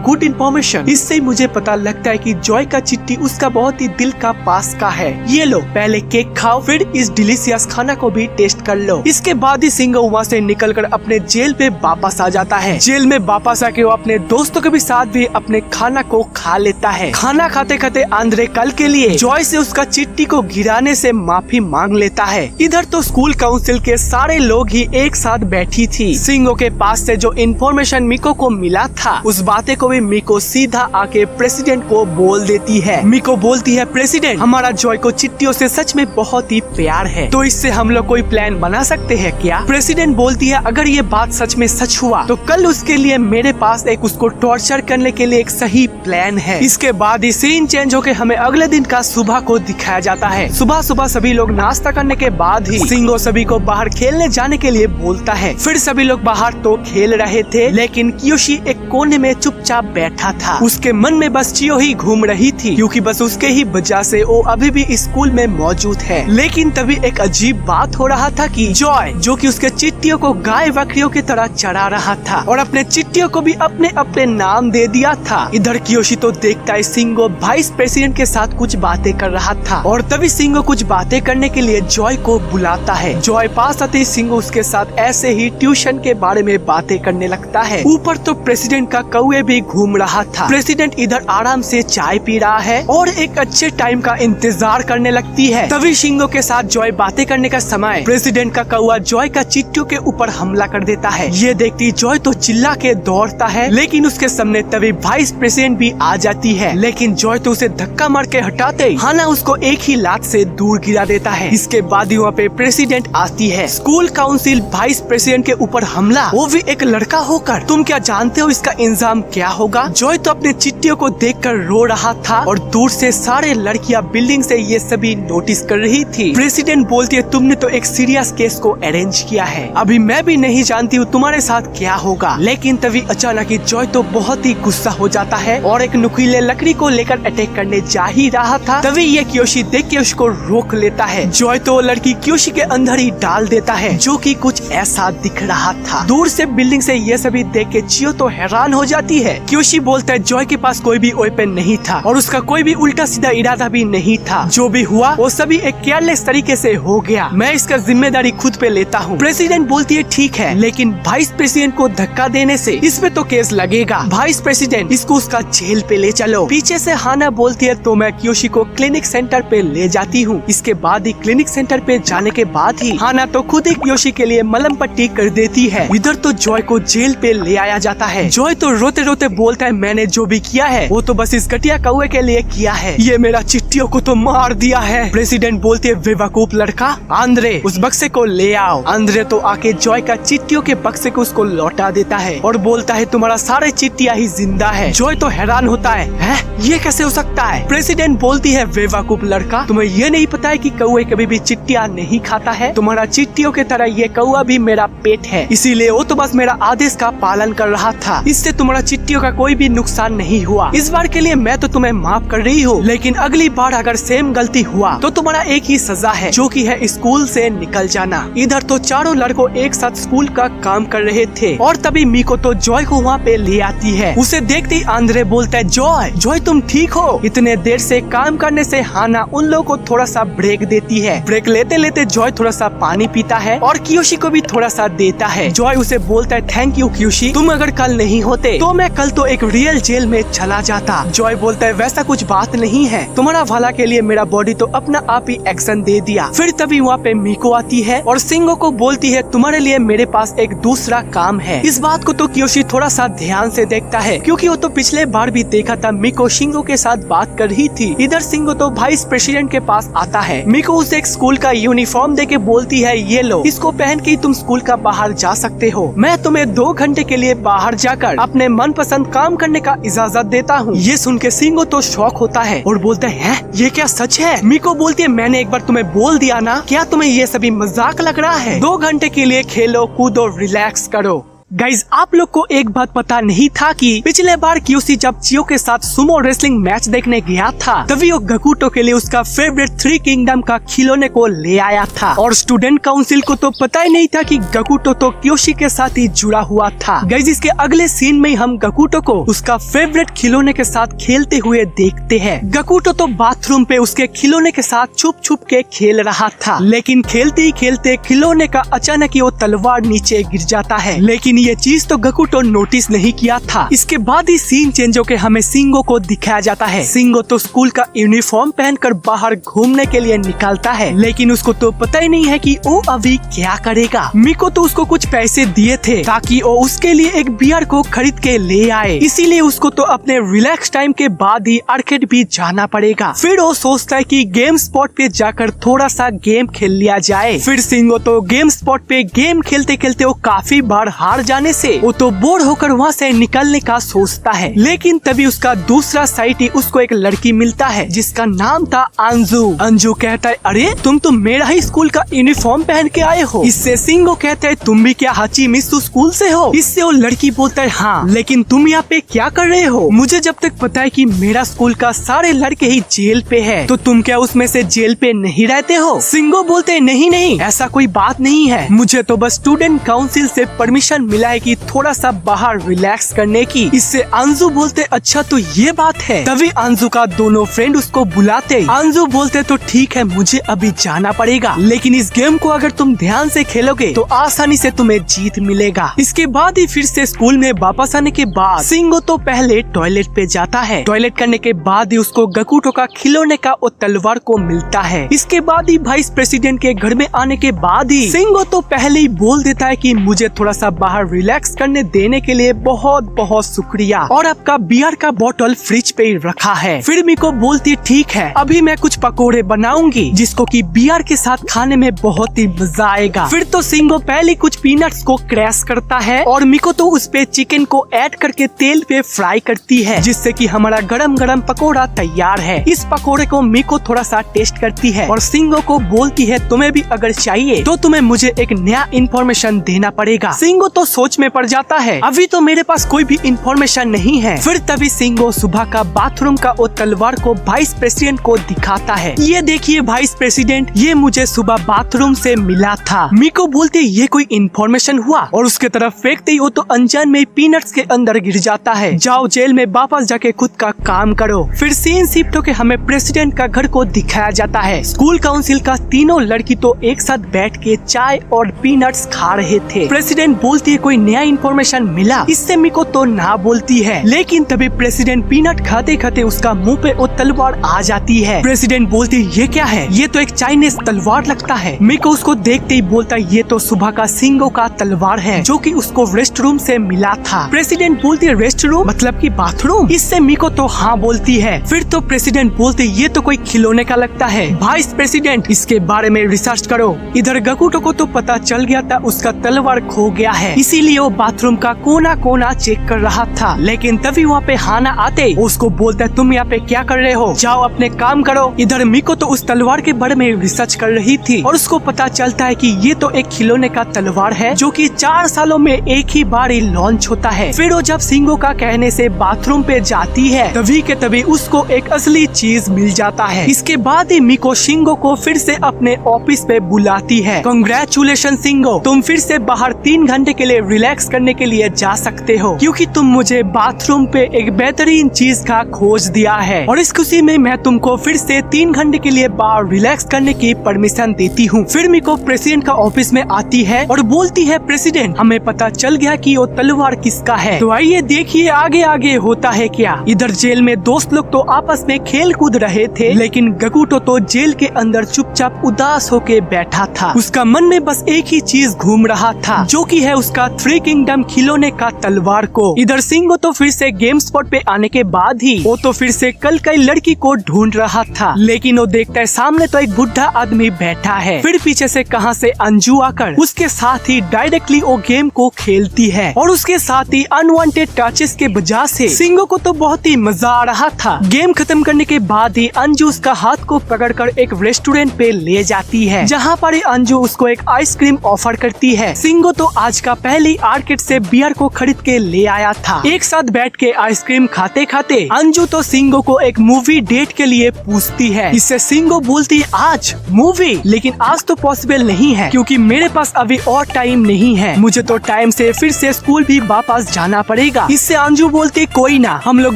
गुड इन्फॉर्मेशन। इससे मुझे पता लगता है कि जॉय का चिट्ठी उसका बहुत ही दिल का पास का है। ये लो पहले केक खाओ, फिर इस डिलीशियस खाना को भी टेस्ट कर लो। इसके बाद ही सिंगो वहाँ से निकलकर अपने जेल पे वापस आ जाता है। जेल में वापस आके वो अपने दोस्तों के भी साथ भी अपने खाना को खा लेता है। खाना खाते खाते आंद्रे कल के लिए जॉय से उसका चिट्ठी को गिराने से माफी मांग लेता है। इधर तो स्कूल काउंसिल के सारे लोग ही एक साथ बैठी थी। सिंगो के पास से जो इन्फॉर्मेशन मीको को मिला था उस बातें को भी मीको सीधा आके प्रेसिडेंट को बोल देती है। मीको बोलती है प्रेसिडेंट हमारा जॉय को चिट्ठियों से सच में बहुत ही प्यार है, तो इससे हम लोग कोई प्लान बना सकते हैं क्या? प्रेसिडेंट बोलती है अगर ये बात सच में सच हुआ तो कल उसके लिए मेरे पास एक उसको टॉर्चर करने के लिए एक सही प्लान है। इसके बाद ही सीन चेंज होकर हमें अगले दिन का सुबह को दिखाया जाता है। सुबह सुबह सभी लोग नाश्ता करने के बाद ही सिंगो सभी को बाहर खेलने जाने के लिए बोलता है। फिर सभी लोग बाहर तो खेल रहे थे, लेकिन कियोशी एक कोने में चुपचाप बैठा था। उसके मन में बस चियो ही घूम रही थी, क्योंकि बस उसके ही वजह से वो अभी भी स्कूल में मौजूद है। लेकिन तभी एक अजीब बात हो रहा था कि जॉय जो कि उसके चिट्ठियों को गाय बकरियों की तरह चढ़ा रहा था और अपने चिट्ठियों को भी अपने अपने नाम दे दिया था। इधर कियोशी तो देखता है सिंगो वाइस प्रेसिडेंट के साथ कुछ बातें कर रहा था और तभी सिंगो कुछ बातें करने के लिए जॉय को बुलाता है। जॉय पास आते ही सिंगो उसके साथ ऐसे ही ट्यूशन के बारे में बातें करने लगता है। ऊपर तो प्रेसिडेंट का कौवे भी घूम रहा था। प्रेसिडेंट इधर आराम से चाय पी रहा है और एक अच्छे टाइम का इंतजार करने लगती है। तभी सिंगो के साथ जॉय बातें करने का समय प्रेसिडेंट का कौवा जॉय का चिट्टियों के ऊपर हमला कर देता है। ये देखती जॉय तो चिल्ला के दौड़ता है, लेकिन उसके सामने तभी वाइस प्रेसिडेंट भी आ जाती है। लेकिन जॉय तो उसे धक्का मार के हटाते हाना उसको एक ही लात से दूर गिरा देता है। इसके बाद ही वहाँ पे प्रेसिडेंट आती है। स्कूल काउंसिल वाइस प्रेसिडेंट के ऊपर हमला, वो भी एक लड़का होकर। तुम क्या जानते हो इसका इंजाम क्या होगा? जॉय तो अपने चिट्टियों को देखकर रो रहा था और दूर से सारे लड़कियां बिल्डिंग से ये सभी नोटिस कर रही थी। प्रेसिडेंट बोलती है तुमने तो एक सीरियस केस को अरेंज किया है, अभी मैं भी नहीं जानती हूँ तुम्हारे साथ क्या होगा। लेकिन तभी अचानक ही जॉय तो बहुत ही गुस्सा हो जाता है और एक नुकीले लकड़ी को लेकर अटैक करने जा ही रहा था। तभी ये कियोशी देख के उसको रोक लेता है। जॉय तो वो लड़की कियोशी के अंदर ही डाल देता है, जो कि कुछ ऐसा दिख रहा था। दूर से बिल्डिंग से ये सभी देख के चियो तो हैरान हो जाती है। कियोशी बोलता है जॉय के पास कोई भी वेपन नहीं था और उसका कोई भी उल्टा सीधा इरादा भी नहीं था। जो भी हुआ वो सभी एक केयरलेस तरीके से हो गया, मैं इसका जिम्मेदारी खुद पे लेता हूँ। प्रेसिडेंट बोलती है ठीक है, लेकिन वाइस प्रेसिडेंट को धक्का देने से इस पे तो केस लगेगा। वाइस प्रेसिडेंट इसको उसका जेल पे ले चलो। पीछे से हाना बोलती है तो मैं कियोशी को क्लिनिक सेंटर पे ले जाती हूँ। इसके बाद ही क्लिनिक सेंटर पे जाने के बाद ही हाना तो खुद ही कियोशी के लिए मलहम पट्टी कर देती है। इधर तो जॉय को जेल पे ले आया जाता है। जॉय तो रोते रोते बोलता है मैंने जो भी किया है वो तो बस इस घटिया कौवे के लिए किया है, ये मेरा चिट्टियों को तो मार दिया है। प्रेसिडेंट बोलती है बेवकूफ लड़का, आंद्रे उस बक्से को ले आओ। आंद्रे तो आके जॉय का चिट्टियों के बक्से को उसको लौटा देता है और बोलता है तुम्हारा सारे चिट्टियां ही जिंदा है। जॉय तो हैरान होता है ये कैसे हो सकता है? प्रेसिडेंट बोलती है बेवकूफ लड़का, तुम्हें ये नहीं पता है कि कौवे कभी भी चिट्टियां नहीं खाता है? तुम्हारा चिट्टियों की तरह ये कौवा भी मेरा पेट है, इसीलिए वो तो बस मेरा आदेश का पालन कर रहा था। इससे तुम्हारा चिट्टियों का कोई भी नुकसान नहीं हुआ। इस बार के लिए मैं तो तुम्हें माफ कर रही हूँ, लेकिन अगली बार अगर सेम गलती हुआ तो तुम्हारा एक ही सजा है, जो कि है स्कूल से निकल जाना। इधर तो चारों लड़कों एक साथ स्कूल का काम कर रहे थे और तभी मीको तो जॉय को वहाँ पे ले आती है। उसे देखते ही आंद्रे बोलता है जॉय जॉय तुम ठीक हो? इतने देर से काम करने से हाना उन लोगों को थोड़ा सा ब्रेक देती है। ब्रेक लेते लेते जॉय थोड़ा सा पानी पीता है और कियोशी को भी थोड़ा सा देता है। जॉय उसे बोलता है थैंक यू कियोशी, तुम अगर कल नहीं होते तो मैं कल तो एक रियल जेल में चला जाता। जॉय बोलता है वैसा कुछ बात नहीं है, तुम्हारा भला के लिए मेरा बॉडी तो अपना आप ही एक्शन दे दिया। फिर तभी वहाँ पे मीको आती है और सिंगो को बोलती है तुम्हारे लिए मेरे पास एक दूसरा काम है। इस बात को तो कियोशी थोड़ा सा ध्यान से देखता है, क्योंकि वो तो पिछले बार भी देखा था मीको सिंगो के साथ बात कर रही थी। इधर सिंगो तो वाइस प्रेसिडेंट के पास आता है। मीको उसे एक स्कूल का यूनिफॉर्म देके बोलती है ये लो, इसको पहन के तुम स्कूल का बाहर जा सकते हो। मैं तुम्हें 2 घंटे के लिए बाहर जाकर अपने मनपसंद काम करने का इजाजत देता हूँ। ये सुन के सिंगो तो शॉक होता है और बोलता है ये क्या सच है? मीको बोलती है मैंने एक बार तुम्हें बोल दिया ना, क्या तुम्हें ये सभी मजाक लग रहा है? 2 घंटे के लिए खेलो कूदो रिलैक्स करो। गाइज आप लोग को एक बात पता नहीं था कि पिछले बार कियोशी जब चियो के साथ सुमो रेसलिंग मैच देखने गया था तभी वो गकुटो के लिए उसका फेवरेट 3 किंगडम का खिलौने को ले आया था और स्टूडेंट काउंसिल को तो पता ही नहीं था कि गकुटो तो कियोशी के साथ ही जुड़ा हुआ था। गाइज इसके अगले सीन में हम गकुटो को उसका फेवरेट खिलौने के साथ खेलते हुए देखते हैं। गकुटो तो बाथरूम पे उसके खिलौने के साथ छुप छुप के खेल रहा था, लेकिन खेलते ही खेलते खिलौने का अचानक ही वो तलवार नीचे गिर जाता है, लेकिन ये चीज तो गकुटो नोटिस नहीं किया था। इसके बाद ही सीन चेंज होकर हमें सिंगो को दिखाया जाता है। सिंगो तो स्कूल का यूनिफॉर्म पहनकर बाहर घूमने के लिए निकलता है, लेकिन उसको तो पता ही नहीं है कि वो अभी क्या करेगा। मीको तो उसको कुछ पैसे दिए थे ताकि वो उसके लिए एक बियर को खरीद के ले आए, इसीलिए उसको तो अपने रिलैक्स टाइम के बाद ही आर्केड भी जाना पड़ेगा। फिर वो सोचता है कि गेम स्पॉट पे जाकर थोड़ा सा गेम खेल लिया जाए। फिर सिंगो तो गेम स्पॉट पे गेम खेलते खेलते वो काफी बार हार जाने से वो तो बोर होकर वहाँ से निकलने का सोचता है, लेकिन तभी उसका दूसरा साइड ही उसको एक लड़की मिलता है जिसका नाम था अंजू। अंजू कहता है अरे तुम तो मेरा ही स्कूल का यूनिफॉर्म पहन के आए हो। इससे सिंगो कहता है तुम भी क्या हाची मित्सु स्कूल से हो? इससे वो लड़की बोलता है हाँ, लेकिन तुम यहाँ पे क्या कर रहे हो? मुझे जब तक पता है कि मेरा स्कूल का सारे लड़के ही जेल पे है, तो तुम क्या उसमें से जेल पे नहीं रहते हो? सिंगो बोलते नहीं नहीं ऐसा कोई बात नहीं है, मुझे तो बस स्टूडेंट काउंसिल से परमिशन मिला है कि थोड़ा सा बाहर रिलैक्स करने की। इससे अंजू बोलते अच्छा तो ये बात है। तभी अंजू का दोनों फ्रेंड उसको बुलाते। अंजू बोलते तो ठीक है मुझे अभी जाना पड़ेगा, लेकिन इस गेम को अगर तुम ध्यान से खेलोगे तो आसानी से तुम्हें जीत मिलेगा। इसके बाद ही फिर से स्कूल में वापस आने के बाद सिंगो तो पहले टॉयलेट पे जाता है। टॉयलेट करने के बाद ही उसको गकुटो का खिलौने का वो तलवार को मिलता है। इसके बाद ही वाइस प्रेसिडेंट के घर में आने के बाद ही सिंगो तो पहले ही बोल देता है कि मुझे थोड़ा सा बाहर रिलैक्स करने देने के लिए बहुत बहुत शुक्रिया, और आपका बियर का बोतल फ्रिज पे ही रखा है। फिर मिको बोलती ठीक है अभी मैं कुछ पकोड़े बनाऊंगी जिसको कि बियर के साथ खाने में बहुत ही मजा आएगा। फिर तो सिंगो पहले कुछ पीनट्स को क्रैश करता है और मिको तो उस पे चिकन को ऐड करके तेल पे फ्राई करती है, जिससे कि हमारा गरम गरम पकोड़ा तैयार है। इस पकोड़े को मिको थोड़ा सा टेस्ट करती है और सिंगो को बोलती है तुम्हें भी अगर चाहिए तो तुम्हें मुझे एक नया इन्फॉर्मेशन देना पड़ेगा। सिंगो तो सोच में पड़ जाता है अभी तो मेरे पास कोई भी इन्फॉर्मेशन नहीं है। फिर तभी सिंगो सुबह का बाथरूम का वो तलवार को वाइस प्रेसिडेंट को दिखाता है। ये देखिए वाइस प्रेसिडेंट, ये मुझे सुबह बाथरूम से मिला था। मिको बोलते ये कोई इन्फॉर्मेशन हुआ और उसके तरफ फेंकते ही वो तो अनजान में पीनट्स के अंदर गिर जाता है। जाओ जेल में वापस जाके खुद का काम करो। फिर सीन शिफ्ट होके हमें प्रेसिडेंट का घर को दिखाया जाता है। स्कूल काउंसिल का तीनों लड़की तो एक साथ बैठ के चाय और पीनट्स खा रहे थे। प्रेसिडेंट बोलती है कोई नया इन्फॉर्मेशन मिला। इससे मिको तो ना बोलती है, लेकिन तभी प्रेसिडेंट पीनट खाते खाते उसका मुंह पे वो तलवार आ जाती है। प्रेसिडेंट बोलती है ये क्या है, ये तो एक चाइनीज तलवार लगता है। मिको उसको देखते ही बोलता है ये तो सुबह का सिंगो का तलवार है जो कि उसको रेस्ट रूम से मिला था। प्रेसिडेंट बोलती है रेस्ट रूम मतलब कि बाथरूम। इससे मिको तो हाँ बोलती है। फिर तो प्रेसिडेंट बोलते ये तो कोई खिलौने का लगता है। वाइस प्रेसिडेंट इसके बारे में रिसर्च करो। इधर गकुटो को तो पता चल गया था उसका तलवार खो गया है, इसीलिए वो बाथरूम का कोना कोना चेक कर रहा था। लेकिन तभी वहाँ पे हाना आते उसको बोलता है तुम यहाँ पे क्या कर रहे हो, जाओ अपने काम करो। इधर मिको तो उस तलवार के बारे में रिसर्च कर रही थी और उसको पता चलता है कि ये तो एक खिलौने का तलवार है जो कि 4 सालों में एक ही बार ही लॉन्च होता है। फिर वो जब सिंगो का कहने से बाथरूम पे जाती है तभी के तभी उसको एक असली चीज मिल जाता है। इसके बाद ही मिको सिंगो को फिर से अपने ऑफिस पे बुलाती है। कांग्रेचुलेशन सिंगो, तुम फिर से बाहर 3 घंटे के लिए रिलैक्स करने के लिए जा सकते हो क्योंकि तुम मुझे बाथरूम पे एक बेहतरीन चीज का खोज दिया है और इस खुशी में मैं तुमको फिर से 3 घंटे के लिए बाहर रिलैक्स करने की परमिशन देती हूँ। फिर मिको प्रेसिडेंट का ऑफिस में आती है और बोलती है प्रेसिडेंट हमें पता चल गया कि वो तलवार किसका है, तो आइए देखिए आगे आगे होता है क्या। इधर जेल में दोस्त लोग तो आपस में खेल कूद रहे थे, लेकिन गकुटो तो जेल के अंदर चुपचाप उदास होके बैठा था। उसका मन में बस एक ही चीज घूम रहा था जो कि है उसका 3 किंगडम खिलौने का तलवार को। इधर सिंगो तो फिर से गेम स्पॉट पे आने के बाद ही वो तो फिर से कल कई लड़की को ढूंढ रहा था, लेकिन वो देखता है सामने तो एक बुढ़ा आदमी बैठा है। फिर पीछे से कहां से अंजू आकर उसके साथ ही डायरेक्टली वो गेम को खेलती है और उसके साथ ही अनवांटेड टचेस के वजह से सिंगो को तो बहुत ही मजा आ रहा था। गेम खत्म करने के बाद ही अंजू उसका हाथ को पकड़कर एक रेस्टोरेंट पे ले जाती है, जहाँ पर अंजू उसको एक आइसक्रीम ऑफर करती है। सिंगो तो आज का पहली मार्केट से बियर को खरीद के ले आया था। एक साथ बैठ के आइसक्रीम खाते खाते अंजू तो सिंगो को एक मूवी डेट के लिए पूछती है। इससे सिंगो बोलती है आज मूवी, लेकिन आज तो पॉसिबल नहीं है क्योंकि मेरे पास अभी और टाइम नहीं है, मुझे तो टाइम से फिर से स्कूल भी वापस जाना पड़ेगा। इससे अंजू बोलती कोई ना, हम लोग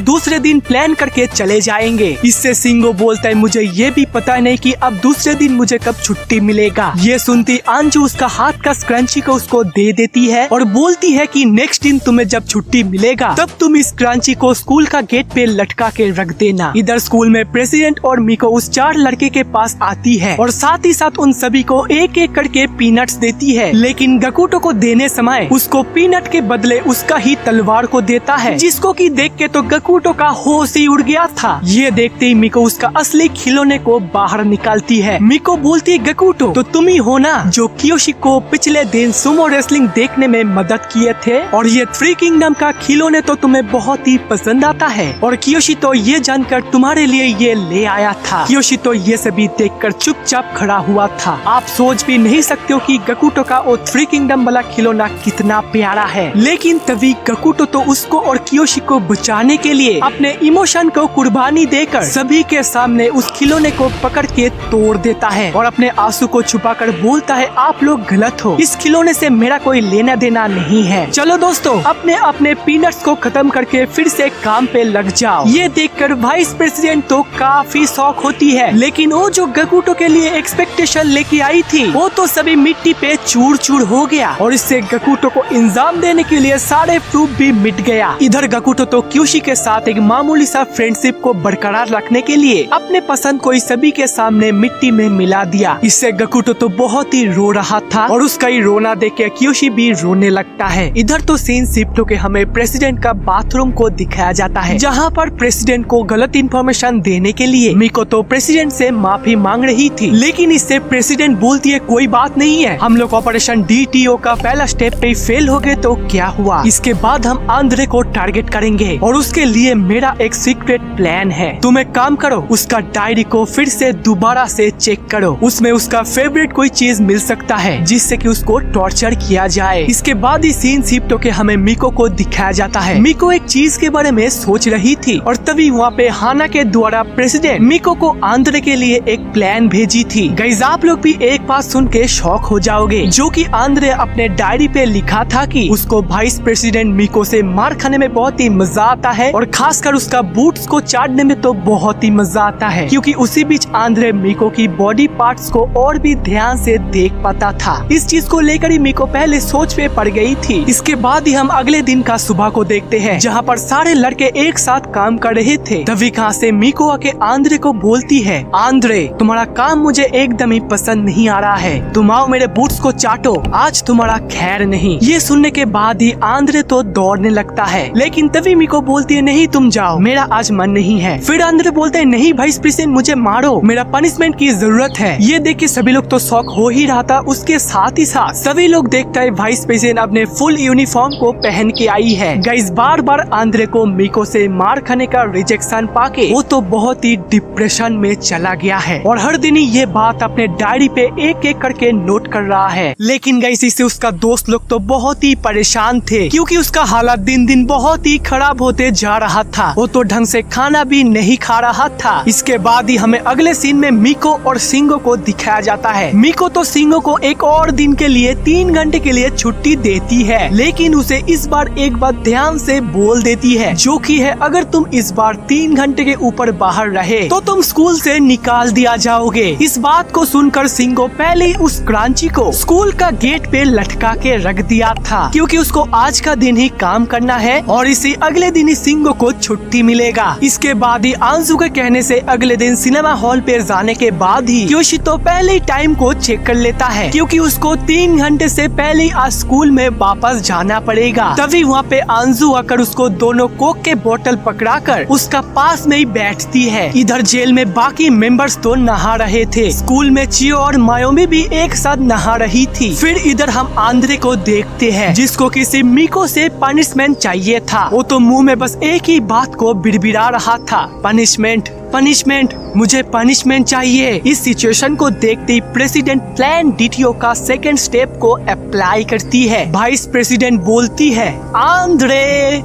दूसरे दिन प्लान करके चले जाएंगे। इससे सिंगो बोलता है मुझे ये भी पता नहीं कि अब दूसरे दिन मुझे कब छुट्टी मिलेगा। ये सुनती अंजू उसका हाथ का स्क्रंची को उसको दे देती है और बोलती है कि नेक्स्ट दिन तुम्हें जब छुट्टी मिलेगा तब तुम इस स्क्रंची को स्कूल का गेट पे लटका के रख देना। इधर स्कूल में प्रेसिडेंट और मिको उस 4 लड़के के पास आती है और साथ ही साथ उन सभी को एक एक करके पीनट्स देती है, लेकिन गकुटो को देने समय उसको पीनट के बदले उसका ही तलवार को देता है, जिसको कि देख के तो गकुटो का होश ही उड़ गया था। ये देखते ही मिको उसका असली खिलौने को बाहर निकालती है। मिको बोलती है गकुटो तो तुम ही हो ना जो कियोशी को पिछले दिन सुमो रेसलिंग देखने में मदद किए थे, और ये 3 किंगडम का खिलौने तो तुम्हें बहुत ही पसंद आता है और कियोशी तो ये जानकर तुम्हारे लिए ये ले आया था। कियोशी तो ये सभी देखकर चुपचाप खड़ा हुआ था। आप सोच भी नहीं सकते हो कि गकुटो का वो 3 किंगडम वाला खिलौना कितना प्यारा है, लेकिन तभी गकुटो तो उसको और कियोशी को बचाने के लिए अपने इमोशन को कुर्बानी देकर सभी के सामने उस खिलौने को पकड़ के तोड़ देता है और अपने आंसू को छुपाकर बोलता है आप लोग गलत हो, इस खिलौने से मेरा कोई लेना देना देना नहीं है। चलो दोस्तों, अपने अपने पीनट्स को खत्म करके फिर से काम पे लग जाओ। ये देखकर वाइस प्रेसिडेंट तो काफी शौक होती है, लेकिन वो जो गकुटो के लिए एक्सपेक्टेशन लेके आई थी वो तो सभी मिट्टी पे चूर चूर हो गया और इससे गकुटो को इंजाम देने के लिए सारे प्रूफ भी मिट गया। इधर गकुटो तो क्यूशी के साथ एक मामूली सा फ्रेंडशिप को बरकरार रखने के लिए अपने पसंद को सभी के सामने मिट्टी में मिला दिया। इससे गकुटो तो बहुत ही रो रहा था और उसका ही रोना देख के क्यूशी भी रोने लगता है। इधर तो सीन शिफ्ट होके हमें प्रेसिडेंट का बाथरूम को दिखाया जाता है, जहाँ पर प्रेसिडेंट को गलत इंफॉर्मेशन देने के लिए मिको तो प्रेसिडेंट से माफी मांग रही थी, लेकिन इससे प्रेसिडेंट बोलती है कोई बात नहीं है, हम लोग ऑपरेशन DTO का पहला स्टेप पे फेल हो गए तो क्या हुआ, इसके बाद हम आंद्रे को टारगेट करेंगे और उसके लिए मेरा एक सीक्रेट प्लान है। तुम एक काम करो, उसका डायरी को फिर से दोबारा से चेक करो, उसमें उसका फेवरेट कोई चीज मिल सकता है जिससे कि उसको टॉर्चर किया जाए। इसके बाद ही सीन शिफ्ट होके हमें मिको को दिखाया जाता है। मिको एक चीज के बारे में सोच रही थी और तभी वहाँ पे हाना के द्वारा प्रेसिडेंट मिको को आंद्रे के लिए एक प्लान भेजी थी। गाइस, आप लोग भी एक बात सुन के शॉक हो जाओगे, जो कि आंद्रे अपने डायरी पे लिखा था कि उसको वाइस प्रेसिडेंट मिको से मार खाने में बहुत ही मजा आता है और खासकर उसका बूट्स को चाटने में तो बहुत ही मजा आता है, क्योंकि उसी बीच आंद्रे मिको की बॉडी पार्ट्स को और भी ध्यान से देख पाता था। इस चीज को लेकर ही मिको पहले सोच पे पड़ गई थी। इसके बाद ही हम अगले दिन का सुबह को देखते हैं, जहाँ पर सारे लड़के एक साथ काम कर रहे थे। तभी कहाँ से मिको आके आंद्रे को बोलती है, आंद्रे तुम्हारा काम मुझे एकदम ही पसंद नहीं आ रहा है, तुम आओ मेरे बूट्स को चाटो, आज तुम्हारा खैर नहीं। ये सुनने के बाद ही आंद्रे तो दौड़ने लगता है, लेकिन तभी मिको बोलती है नहीं तुम जाओ, मेरा आज मन नहीं है। फिर आंद्रे बोलते हैं नहीं वाइस प्रेसिडेंट मुझे मारो, मेरा पनिशमेंट की जरूरत है। ये देख के सभी लोग तो शॉक हो ही रहा था, उसके साथ ही साथ सभी लोग देखता है वाइस प्रेसिडेंट अपने फुल यूनिफॉर्म को पहन के आई है। गाइस, बार बार आंद्रे को मिको से मार खाने का रिजेक्शन पाके वो तो बहुत ही डिप्रेशन में चला गया है और हर दिन ही ये बात अपने डायरी पे एक एक करके नोट कर रहा है। लेकिन गाइस, इससे उसका दोस्त लोग तो बहुत ही परेशान थे, क्योंकि उसका हालत दिन दिन बहुत ही खराब होते जा रहा था। वो तो ढंग से खाना भी नहीं खा रहा था। इसके बाद ही हमें अगले सीन में मिको और सिंगो को दिखाया जाता है। मिको तो सिंगो को एक और दिन के लिए 3 घंटे के लिए छुट्टी देती है, लेकिन उसे इस बार एक बात ध्यान से बोल देती है, जो कि है अगर तुम इस बार 3 घंटे के ऊपर बाहर रहे तो तुम स्कूल से निकाल दिया जाओगे। इस बात को सुनकर सिंगो पहले ही उस क्रांची को स्कूल का गेट पे लटका के रख दिया था, क्योंकि उसको आज का दिन ही काम करना है और इसी अगले दिन ही सिंगो को छुट्टी मिलेगा। इसके बाद ही आंसू के कहने से अगले दिन सिनेमा हॉल पे जाने के बाद ही क्योशी तो पहले ही टाइम को चेक कर लेता है, क्योंकि उसको 3 घंटे से पहले ही आज स्कूल में वापस जाना पड़ेगा। तभी वहाँ पे आंसू आकर उसको दोनों कोक के बोतल पकड़ाकर उसका पास में ही बैठती है। इधर जेल में बाकी मेंबर्स तो नहा रहे थे, स्कूल में चियो और मायोमी भी एक साथ नहा रही थी। फिर इधर हम आंद्रे को देखते हैं, जिसको किसी मिको से पनिशमेंट चाहिए था। वो तो मुंह में बस एक ही बात को बिड़बिड़ा रहा था, पनिशमेंट पनिशमेंट, मुझे पनिशमेंट चाहिए। इस सिचुएशन को देखते ही प्रेसिडेंट प्लान DTO का सेकंड स्टेप को अप्लाई करती है। वाइस प्रेसिडेंट बोलती है, आंद्रे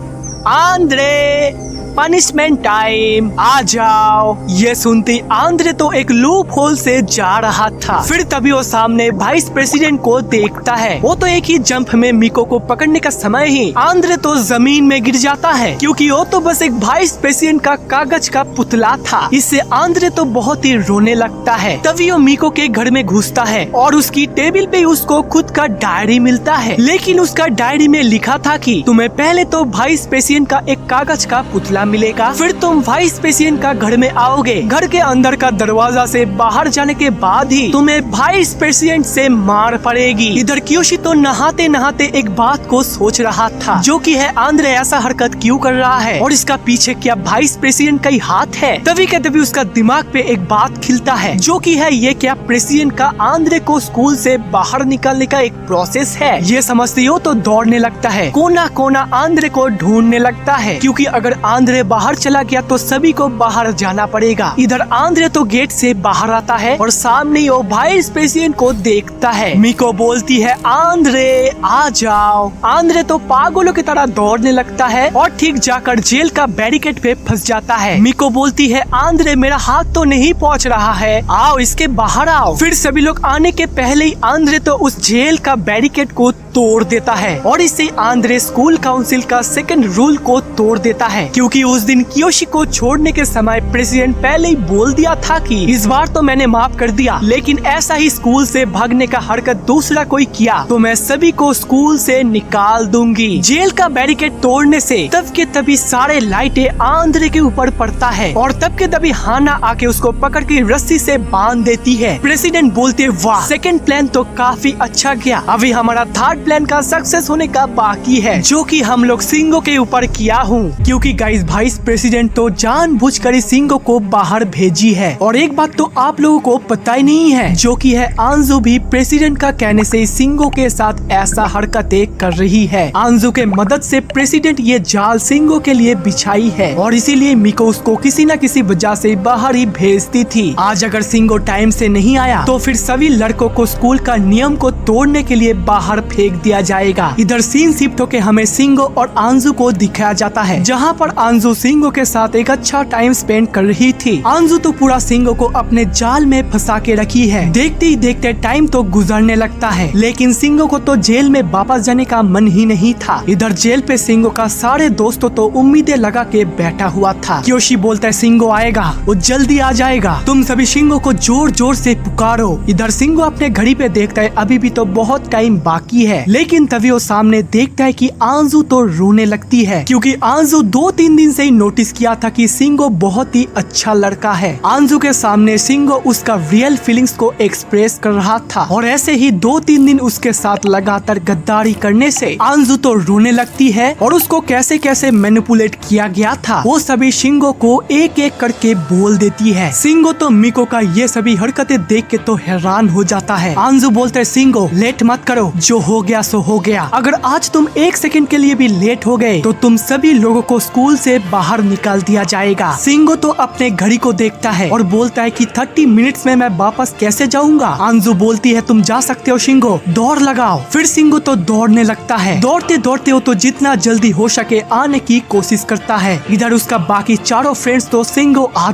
आंद्रे पनिशमेंट टाइम, आ जाओ। ये सुनते आंद्रे तो एक लूप होल से जा रहा था। फिर तभी वो सामने वाइस प्रेसिडेंट को देखता है। वो तो एक ही जंप में मिको को पकड़ने का समय ही आंद्रे तो जमीन में गिर जाता है, क्योंकि वो तो बस एक वाइस प्रेसिडेंट का कागज का पुतला था। इससे आंद्रे तो बहुत ही रोने लगता है। तभी वो मिको के घर में घुसता है और उसकी टेबल पे उसको खुद का डायरी मिलता है, लेकिन उसका डायरी में लिखा था कि तुम्हें पहले तो वाइस प्रेसिडेंट का एक कागज का पुतला मिलेगा, फिर तुम वाइस प्रेसिडेंट का घर में आओगे। घर के अंदर का दरवाजा से बाहर जाने के बाद ही तुम्हें वाइस प्रेसिडेंट से मार पड़ेगी। इधर क्योशी तो नहाते नहाते एक बात को सोच रहा था, जो कि है आंद्रे ऐसा हरकत क्यों कर रहा है और इसका पीछे क्या वाइस प्रेसिडेंट का ही हाथ है। तभी के तभी उसका दिमाग पे एक बात खिलता है, जो कि है ये क्या प्रेसिडेंट का आंद्रे को स्कूल से बाहर निकालने का एक प्रोसेस है। ये समझते हो तो दौड़ने लगता है, कोना कोना आंद्रे को ढूंढने लगता है, क्योंकि अगर आंद्रे आंद्रे बाहर चला गया तो सभी को बाहर जाना पड़ेगा। इधर आंद्रे तो गेट से बाहर आता है और सामने ही वो वाइस प्रेसिडेंट को देखता है। मिको बोलती है आंद्रे आ जाओ। आंद्रे तो पागलों की तरह दौड़ने लगता है और ठीक जाकर जेल का बैरिकेड पे फंस जाता है। मिको बोलती है आंद्रे मेरा हाथ तो नहीं पहुंच रहा है, आओ इसके बाहर आओ। फिर सभी लोग आने के पहले ही आंद्रे तो उस जेल का बैरिकेड को तोड़ देता है और इससे आंद्रे स्कूल काउंसिल का सेकंड रूल को तोड़ देता है, क्योंकि उस दिन कियोशी को छोड़ने के समय प्रेसिडेंट पहले ही बोल दिया था कि इस बार तो मैंने माफ कर दिया, लेकिन ऐसा ही स्कूल से भागने का हरकत दूसरा कोई किया तो मैं सभी को स्कूल से निकाल दूंगी। जेल का बैरिकेड तोड़ने से तब के तभी सारे लाइटें आंद्रे के ऊपर पड़ता है और तब के तभी हाना आके उसको पकड़ के रस्सी से बांध देती है। प्रेसिडेंट बोलते वाह सेकंड प्लान तो काफी अच्छा गया, अभी हमारा थर्ड प्लान का सक्सेस होने का बाकी है, जो कि हम लोग सिंगो के ऊपर किया हूँ, क्योंकि गाइस वाइस प्रेसिडेंट तो जानबूझकर सिंगो को बाहर भेजी है। और एक बात तो आप लोगों को पता ही नहीं है, जो कि है आंजू भी प्रेसिडेंट का कहने से सिंगो के साथ ऐसा हरकतें कर रही है। आंजू के मदद से प्रेसिडेंट ये जाल सिंगो के लिए बिछाई है और इसीलिए मिको उसको किसी न किसी वजह से बाहर ही भेजती थी। आज अगर सिंगो टाइम से नहीं आया तो फिर सभी लड़कों को स्कूल का नियम को तोड़ने के लिए बाहर फेंक दिया जाएगा। इधर सीन शिफ्ट होके हमें सिंगो और आंजू को दिखाया जाता है, जहाँ पर आंजू सिंगो के साथ एक अच्छा टाइम स्पेंड कर रही थी। आंजू तो पूरा सिंगो को अपने जाल में फंसा के रखी है। देखते ही देखते टाइम तो गुजरने लगता है, लेकिन सिंगो को तो जेल में वापस जाने का मन ही नहीं था। इधर जेल पे सिंगो का सारे दोस्तों तो उम्मीदें लगा के बैठा हुआ था। कियोशी बोलता है सिंगो आएगा, वो जल्दी आ जाएगा, तुम सभी सिंगो को जोर जोर से पुकारो। इधर सिंगो अपने घड़ी पे देखता है अभी भी तो बहुत टाइम बाकी है, लेकिन तभी वो सामने देखता है कि आंजू तो रोने लगती है, क्योंकि आंजू 2-3 दिन से ही नोटिस किया था कि सिंगो बहुत ही अच्छा लड़का है। आंजू के सामने सिंगो उसका रियल फीलिंग्स को एक्सप्रेस कर रहा था और ऐसे ही 2-3 दिन उसके साथ लगातार गद्दारी करने से आंजू तो रोने लगती है और उसको कैसे कैसे मैनिपुलेट किया गया था वो सभी सिंगो को एक एक करके बोल देती है। सिंगो तो मिको का ये सभी हरकतें देख के तो हैरान हो जाता है। आंजू बोलते है सिंगो लेट मत करो, जो हो गया सो हो गया, अगर आज तुम 1 सेकंड के लिए भी लेट हो गए तो तुम सभी लोगों को स्कूल से बाहर निकाल दिया जाएगा। सिंगो तो अपने घड़ी को देखता है और बोलता है कि 30 मिनट्स में मैं वापस कैसे जाऊंगा। आंजू बोलती है तुम जा सकते हो सिंगो, दौड़ लगाओ। फिर सिंगो तो दौड़ने लगता है। दौड़ते दौड़ते वो तो जितना जल्दी हो सके आने की कोशिश करता है। इधर उसका बाकी चारों फ्रेंड्स तो सिंगो आ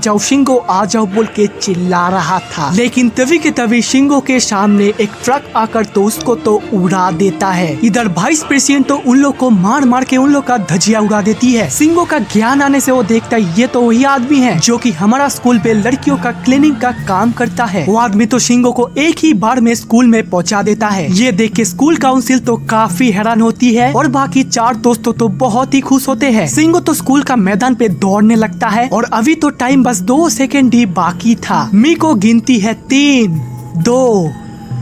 जाओ बोल के चिल्ला रहा था, लेकिन तभी के तभी सिंगो के सामने एक ट्रक आकर तो उसको तो उड़ा देता है। इधर वाइस प्रेसिडेंट तो उन लोग को मार मार के उन लोग का धजिया उड़ा देती है। सिंगो का ज्ञान आने से वो देखता है ये तो वही आदमी है जो कि हमारा स्कूल पे लड़कियों का क्लीनिंग का काम करता है। वो आदमी तो सिंगो को एक ही बार में स्कूल में पहुंचा देता है। ये देख के स्कूल काउंसिल तो काफी हैरान होती है और बाकी 4 दोस्तों तो बहुत ही खुश होते हैं। सिंगो तो स्कूल का मैदान पे दौड़ने लगता है और अभी तो टाइम बस 2 सेकंड ही बाकी था। मिको गिनती है 3, 2,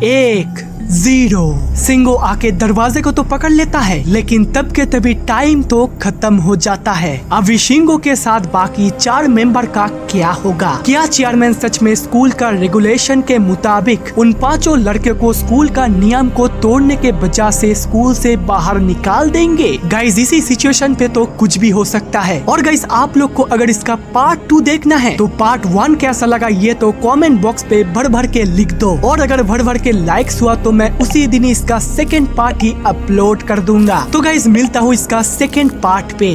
1, 0। सिंगो आके दरवाजे को तो पकड़ लेता है, लेकिन तब के तभी टाइम तो खत्म हो जाता है। अभी सिंगो के साथ बाकी 4 मेंबर का क्या होगा? क्या चेयरमैन सच में स्कूल का रेगुलेशन के मुताबिक उन 5 लड़के को स्कूल का नियम को तोड़ने के वजह से स्कूल से बाहर निकाल देंगे? गाइस इसी सिचुएशन पे तो कुछ भी हो सकता है। और गाइस आप लोग को अगर इसका पार्ट 2 देखना है तो पार्ट 1 कैसा लगा ये तो कमेंट बॉक्स पे भर भर के लिख दो, और अगर भर भर के लाइक्स हुआ तो मैं उसी दिन इसका सेकंड पार्ट ही अपलोड कर दूंगा। तो गाइस मिलता हूँ इसका सेकंड पार्ट पे।